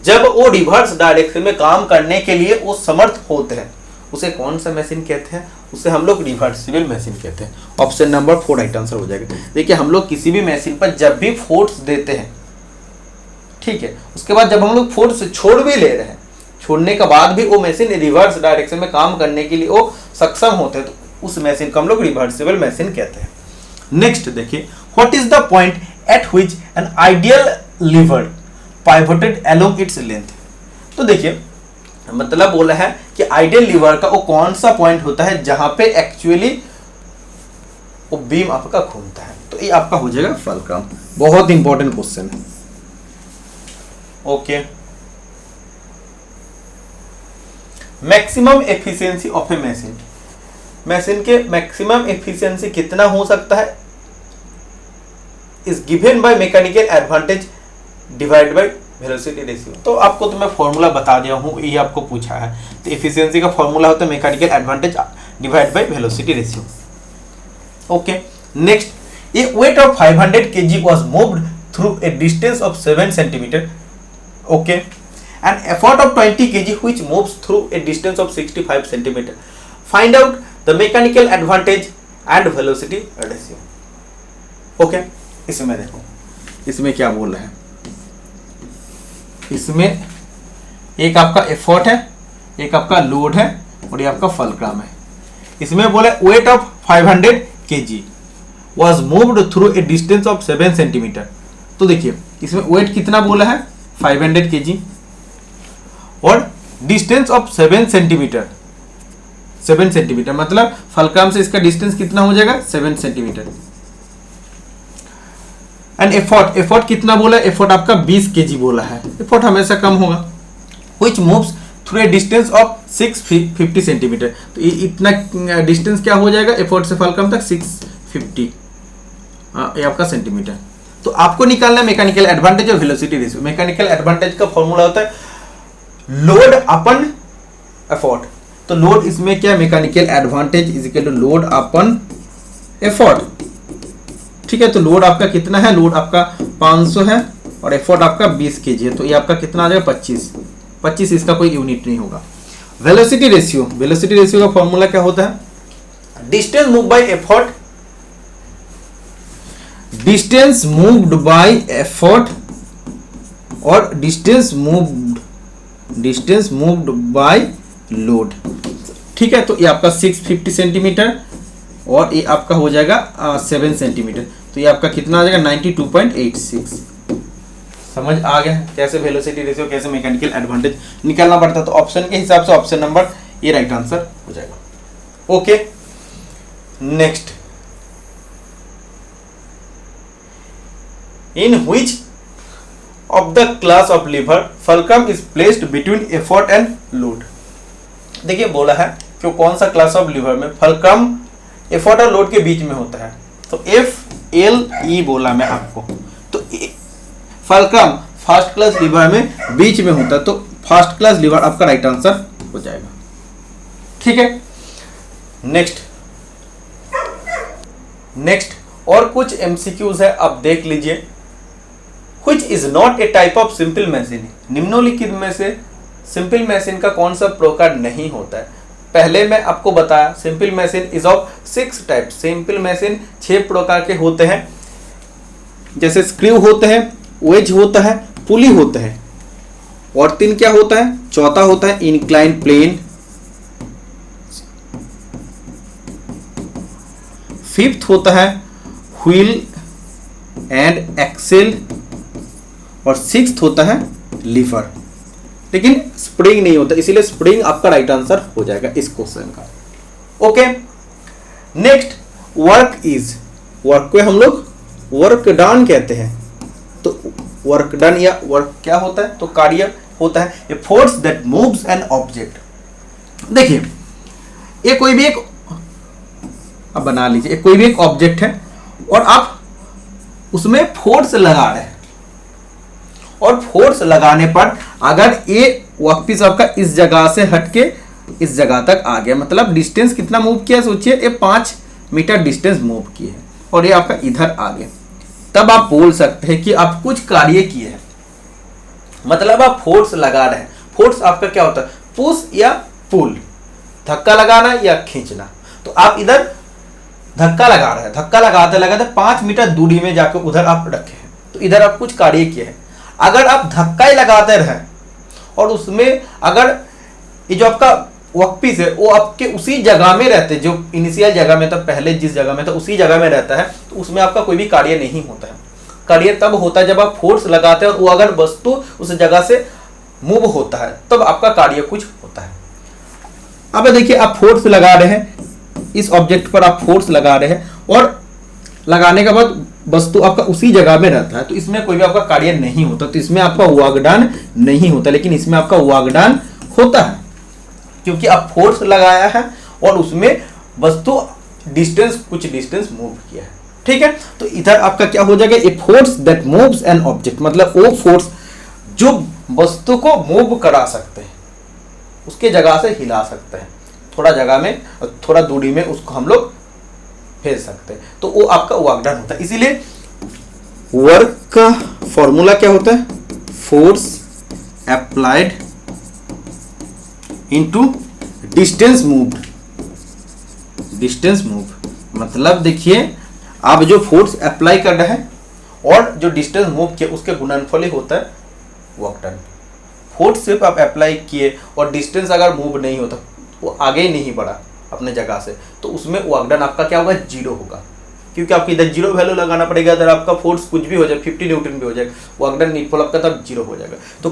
जब वो रिवर्स डायरेक्शन में काम करने के लिए वो समर्थ होते हैं, उसे कौन सा मशीन कहते हैं, उसे हम लोग रिवर्सिबल मशीन कहते हैं। ऑप्शन नंबर 4 राइट आंसर हो जाएगा। देखिए हम लोग किसी भी मशीन पर जब भी फोर्स देते हैं, ठीक है, उसके बाद जब हम लोग फोर्स छोड़ भी ले रहे हैं, छोड़ने के बाद भी वो मशीन रिवर्स डायरेक्शन में काम करने के लिए वो सक्षम होते हैं, तो उस मशीन को हम लोग रिवर्सिबल मशीन कहते हैं। नेक्स्ट देखिए, what is the point at which an ideal lever pivoted along its length. तो देखिए मतलब बोला है कि आइडियल लीवर का वो कौन सा पॉइंट होता है जहां पे एक्चुअली वो बीम आपका घूमता है। तो ये आपका हो जाएगा फलक्रम। बहुत इंपॉर्टेंट क्वेश्चन है। Okay, maximum efficiency of A machine, machine के मैक्सिमम एफिशिएंसी कितना हो सकता है, is given by mechanical advantage divide by velocity ratio. तो आपको तो मैं फॉर्मूला बता दिया हूं, ये आपको पूछा है। तो एफिशिएंसी का फॉर्मूला होता है mechanical advantage divide by velocity ratio. Okay, next, A weight of 500 kg was moved through a distance of 7 centimetre. Okay, an effort of 20 kg which moves through a distance of 65 centimeter. Find out the mechanical advantage and velocity ratio. Okay, इसमें देखो, इसमें क्या बोल रहा है, इसमें एक आपका एफर्ट है, एक आपका लोड है और ये आपका फलक्रम है। इसमें बोले weight of 500 kg was moved through a distance of 7 centimetre. तो देखिए इसमें वेट कितना बोला है 500 kg और डिस्टेंस ऑफ 7 सेंटीमीटर। 7 सेंटीमीटर मतलब फलक्रम से इसका डिस्टेंस कितना हो जाएगा 7 सेंटीमीटर। एंड एफर्ट कितना बोला है, एफर्ट आपका 20 kg बोला है। एफर्ट हमेशा कम होगा। Which moves through a distance of 650 centimetre. तो इतना डिस्टेंस क्या हो जाएगा एफर्ट से फलक्रम तक 650 ये आपका सेंटीमीटर। तो आपको निकालना है मैकेनिकल एडवांटेज और वेलोसिटी रेशियो। मैकेनिकल एडवांटेज का फॉर्मूला होता है लोड अपन एफर्ट। तो लोड इसमें क्या, mechanical advantage is equal to load upon effort. ठीक है, तो लोड आपका कितना है, लोड आपका 500 है और एफर्ट आपका 20 kg है। तो ये आपका कितना आ जाएगा 25, इसका कोई यूनिट नहीं होगा। वेलोसिटी रेशियो, वेलोसिटी रेशियो का फॉर्मूला क्या होता है, distance move by effort, distance moved by effort और डिस्टेंस मूव्ड बाय लोड। ठीक है, तो ये आपका 650 सेंटीमीटर और ये आपका हो जाएगा 7 सेंटीमीटर। तो ये आपका कितना आ जाएगा 92.86 समझ आ गया कैसे वेलोसिटी रेशियो, कैसे मैकेनिकल एडवांटेज निकालना पड़ता है। तो ऑप्शन के हिसाब से option number A right answer हो जाएगा। Okay, next, in which of the class of lever fulcrum is placed between effort and load. देखिए बोला है कि कौन सा क्लास ऑफ लीवर में फल्क्रम एफर्ट और लोड के बीच में होता है। तो एफ एल ई बोला मैं आपको, तो फल्क्रम फर्स्ट क्लास लीवर में बीच में होता है, तो फर्स्ट क्लास लीवर आपका राइट आंसर हो जाएगा। ठीक है, नेक्स्ट और कुछ एमसीक्यूज है, आप देख लीजिए। Which is not a type of simple machine, निम्नलिखित में से सिंपल मशीन का कौन सा प्रकार नहीं होता है। पहले मैं आपको बताया simple machine is of 6 type. Simple machine 6 प्रकार के होते हैं, जैसे स्क्रू होते हैं, वेज होता है, पुली होता है, और 3 क्या होता है, चौथा होता है इंक्लाइन प्लेन, फिफ्थ होता है व्हील एंड एक्सेल, और 6th होता है लीवर। लेकिन स्प्रिंग नहीं होता, इसीलिए स्प्रिंग आपका राइट आंसर हो जाएगा इस क्वेश्चन का। Okay, next work is, work को हम लोग वर्क डन कहते हैं। तो वर्क डन या वर्क क्या होता है, तो कार्य होता है, a force that moves an object. देखिए ये कोई भी एक, अब बना लीजिए कोई भी एक ऑब्जेक्ट है और आप उसमें फोर्स लगा रहे हैं, और फोर्स लगाने पर अगर ये वर्कपीस आपका इस जगह से हटके इस जगह तक आ गया, मतलब डिस्टेंस कितना मूव किया, सोचिए ये 5 मीटर डिस्टेंस मूव किए हैं और ये आपका इधर आ गया, तब आप बोल सकते हैं कि आप कुछ कार्य किए हैं, मतलब आप फोर्स लगा रहे हैं। फोर्स आपका क्या होता है, पुश या पुल, धक्का लगाना या खींचना। तो आप इधर धक्का लगा रहे हैं, धक्का लगाते लगाते 5 मीटर दूरी में जाकर उधर आप रखे हैं, तो इधर आप कुछ कार्य किए हैं। अगर आप धक्का ही लगाते रहे और उसमें अगर ये जो आपका वर्कपीस है वो आपके उसी जगह में रहते, जो इनिशियल जगह में था, पहले जिस जगह में था उसी जगह में रहता है, तो उसमें आपका कोई भी कार्य नहीं होता है। कार्य तब होता है जब आप फोर्स लगाते हैं और वो अगर वस्तु उस जगह से मूव होता है, तब आपका कार्य कुछ होता है। अब देखिए आप फोर्स लगा रहे हैं, इस ऑब्जेक्ट पर आप फोर्स लगा रहे हैं और लगाने के बाद वस्तु आपका उसी जगह में रहता है, तो इसमें कोई भी आपका कार्य नहीं होता, तो इसमें आपका वागडान नहीं होता। लेकिन इसमें आपका वागडान होता है, क्योंकि आप फोर्स लगाया है और उसमें वस्तु कुछ डिस्टेंस मूव किया है। ठीक है, तो इधर आपका क्या हो जाएगा, a force that moves an object, मतलब वो फोर्स जो वस्तु को मूव करा सकते हैं, उसके जगह से हिला सकते हैं, थोड़ा जगह में थोड़ा दूरी में उसको हम लोग भेज सकते हैं, तो वो आपका वर्क डन होता है। इसीलिए वर्क का फॉर्मूला क्या होता है, force applied into distance moved. Distance move मतलब देखिए आप जो फोर्स अप्लाई कर रहे हैं और जो डिस्टेंस मूव किए उसके गुणनफल ही होता है वर्क डन। फोर्स सिर्फ आप अप्लाई किए और डिस्टेंस अगर मूव नहीं होता, वो आगे ही नहीं बढ़ा अपने जगह से, तो उसमें वर्क डन आपका क्या होगा, 0 होगा, क्योंकि आपको इधर 0 वैल्यू लगाना पड़ेगा। अगर आपका फोर्स कुछ भी हो जाए, 50 न्यूटन भी हो जाए, वर्क डन नीडफुल आपका तब 0 हो जाएगा। तो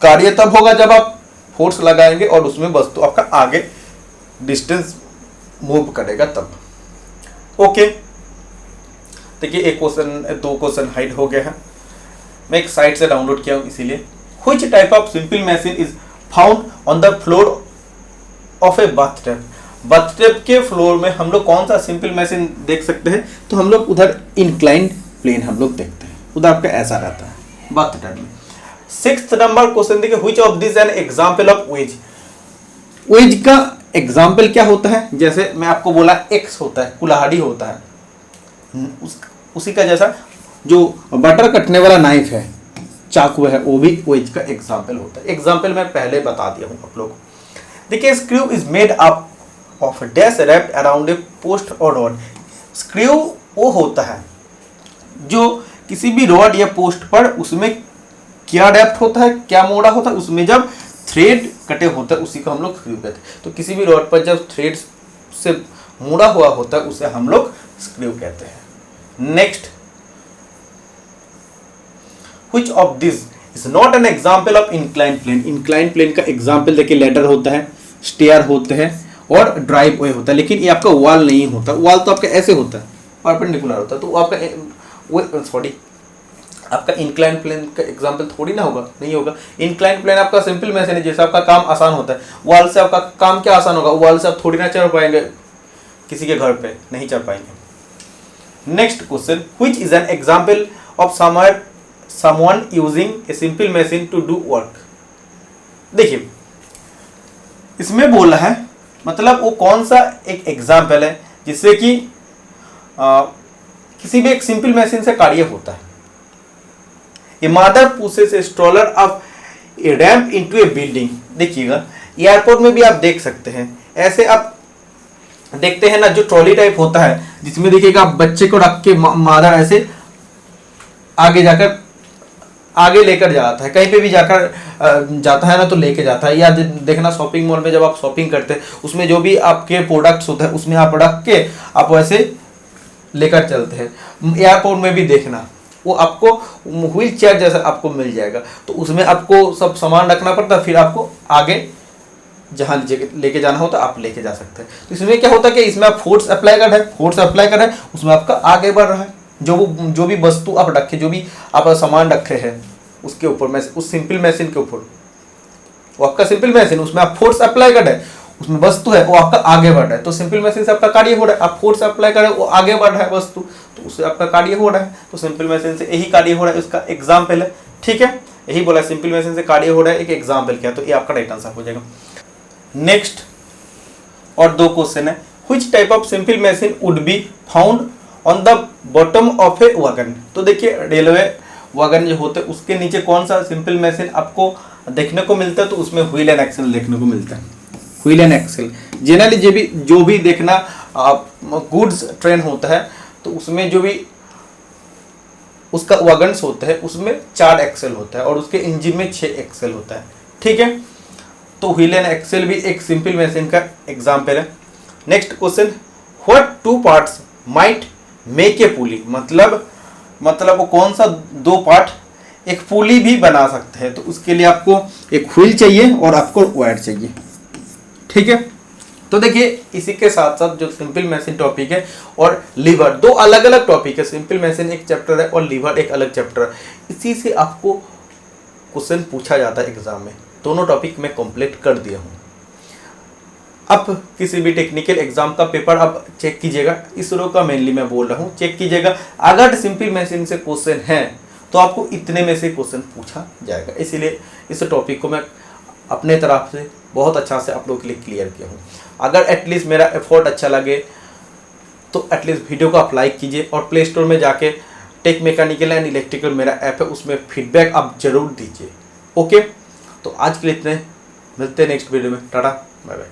कार्य तब होगा जब आप फोर्स लगाएंगे और उसमें वस्तु आपका आगे डिस्टेंस मूव करेगा तब। ओके, देखिए एक क्वेश्चन, 2 क्वेश्चन हाइड हो गया है, मैं एक साइट से डाउनलोड किया हूँ इसीलिए। Which type of simple machine is found on the floor of A bathtub. Bathtub के फ्लोर में हम लोग कौन सा सिंपल मशीन देख सकते हैं, तो हम लोग उधर इंक्लाइंड प्लेन हम लोग देखते हैं, उधर आपका ऐसा रहता है बाथटब में। 6th नंबर क्वेश्चन देखिए, which of this an example of wedge. Wedge का एग्जांपल क्या होता है, जैसे मैं आपको बोला एक्स होता है, कुल्हाड़ी होता है, उसी का जैसा जो बटर कटने वाला नाइफ है, चाकू है, वो भी वेज का एग्जांपल होता है। एग्जांपल मैं पहले बता दिया हूँ आप लोग। देखिए screw is made up of dash wrapped around a post और रॉड। स्क्रू वो होता है जो किसी भी रॉड या पोस्ट पर उसमें क्या रैप्ड होता है, क्या मोड़ा होता है, उसमें जब थ्रेड कटे होते हैं उसी को हम लोग स्क्रू कहते हैं। तो किसी भी रॉड पर जब थ्रेड से मुड़ा हुआ होता है उसे हम लोग स्क्रू कहते हैं। Next, which of this is not an example of incline plane. Incline plane का एग्जाम्पल देखिए लैडर होता है, स्टेयर होते हैं और ड्राइव वे होता है, लेकिन ये आपका वॉल नहीं होता। वॉल तो आपका ऐसे होता है, परपेंडिकुलर होता है, तो आपका सॉरी आपका इंक्लाइन प्लेन का एग्जाम्पल थोड़ी ना होगा, नहीं होगा। इंक्लाइन प्लेन आपका सिंपल मैसेज है, जैसे आपका काम आसान होता है। वॉल से आपका काम क्या आसान होगा, वॉल से आप थोड़ी ना चढ़ पाएंगे, किसी के घर पे नहीं चढ़ पाएंगे। Next question, which is an example of someone using a simple machine to do work. देखिए इसमें बोला है, मतलब वो कौन सा एक एग्जाम्पल है जिससे कि किसी भी एक सिंपल मशीन से कार्य होता है। A mother pushes A stroller of A ramp into A building. देखिएगा एयरपोर्ट में भी आप देख सकते हैं, ऐसे आप देखते हैं ना, जो ट्रॉली टाइप होता है जिसमें देखिएगा आप बच्चे को रख के मदर ऐसे आगे जाकर आगे लेकर जाता है, कहीं पे भी जाकर जाता है ना तो लेके जाता है। या देखना शॉपिंग मॉल में जब आप शॉपिंग करते हैं उसमें जो भी आपके प्रोडक्ट्स होते हैं उसमें आप रख के आप वैसे लेकर चलते हैं। एयरपोर्ट में भी देखना वो आपको व्हील चेयर जैसा आपको मिल जाएगा, तो उसमें आपको सब सामान रखना पड़ता है, फिर आपको आगे जहाँ लेके जाना होता है आप लेके जा सकते हैं। तो इसमें क्या होता है कि इसमें आप फोर्स अप्लाई कर रहे हैं, फोर्स अप्लाई कर रहे हैं, उसमें आपका आगे बढ़ रहा है। जो भी वस्तु आप रखे, जो भी आप सामान रखे हैं उसके ऊपर में, उस सिंपल मशीन के ऊपर, वो आपका सिंपल मशीन, उसमें आप फोर्स अप्लाई कर रहे हैं, उसमें वस्तु है वो आपका आगे बढ़ रहा है, तो सिंपल मशीन से आपका कार्य हो रहा है। आप फोर्स अप्लाई कर रहे हैं, वो आगे बढ़ रहा है वस्तु, तो उससे आपका कार्य हो रहा है। तो सिंपल मशीन से यही कार्य हो रहा है, इसका एग्जाम्पल है। ठीक है, यही बोला सिंपल मशीन से कार्य हो रहा है, एक एग्जाम्पल क्या, तो ये आपका राइट आंसर हो जाएगा। नेक्स्ट और दो क्वेश्चन है, which type of simple machine would be found on the bottom of A wagon. तो देखिए रेलवे वैगन जो होते हैं उसके नीचे कौन सा सिंपल मशीन आपको देखने को मिलता है, तो उसमें व्हील एंड एक्सल देखने को मिलता है। व्हील एंड एक्सल जनरली जो भी देखना गुड्स ट्रेन होता है तो उसमें जो भी उसका वैगन्स होता है उसमें 4 एक्सेल होता है और उसके इंजन में 6 एक्सेल होता है। ठीक है, तो व्हील एंड एक्सेल भी एक सिंपल मशीन का एग्जाम्पल है। Next question, what 2 parts might make a pulley. मतलब वो कौन सा 2 पार्ट एक पुली भी बना सकते हैं, तो उसके लिए आपको एक व्हील चाहिए और आपको वायर चाहिए। ठीक है, तो देखिए इसी के साथ साथ जो सिंपल मशीन टॉपिक है और लीवर, 2 अलग अलग टॉपिक है। सिंपल मशीन एक चैप्टर है और लीवर एक अलग चैप्टर है। इसी से आपको क्वेश्चन पूछा जाता है एग्जाम में। दोनों टॉपिक मैं कंप्लीट कर दिया हूँ। अब किसी भी टेक्निकल एग्जाम का पेपर आप चेक कीजिएगा, इसरो का मेनली मैं बोल रहा हूँ, चेक कीजिएगा। अगर सिंपल मशीन से क्वेश्चन है तो आपको इतने में से क्वेश्चन पूछा जाएगा। इसीलिए इस टॉपिक को मैं अपने तरफ से बहुत अच्छा से आप लोगों के लिए क्लियर किया हूँ। अगर एटलीस्ट मेरा एफर्ट अच्छा लगे तो एटलीस्ट वीडियो को आप लाइक कीजिए और प्ले स्टोर में जाके टेक मैकेनिकल एंड इलेक्ट्रिकल मेरा ऐप है, उसमें फीडबैक आप जरूर दीजिए। ओके, तो आज के लिए इतने, मिलते हैं नेक्स्ट वीडियो में। टाटा बाय बाय।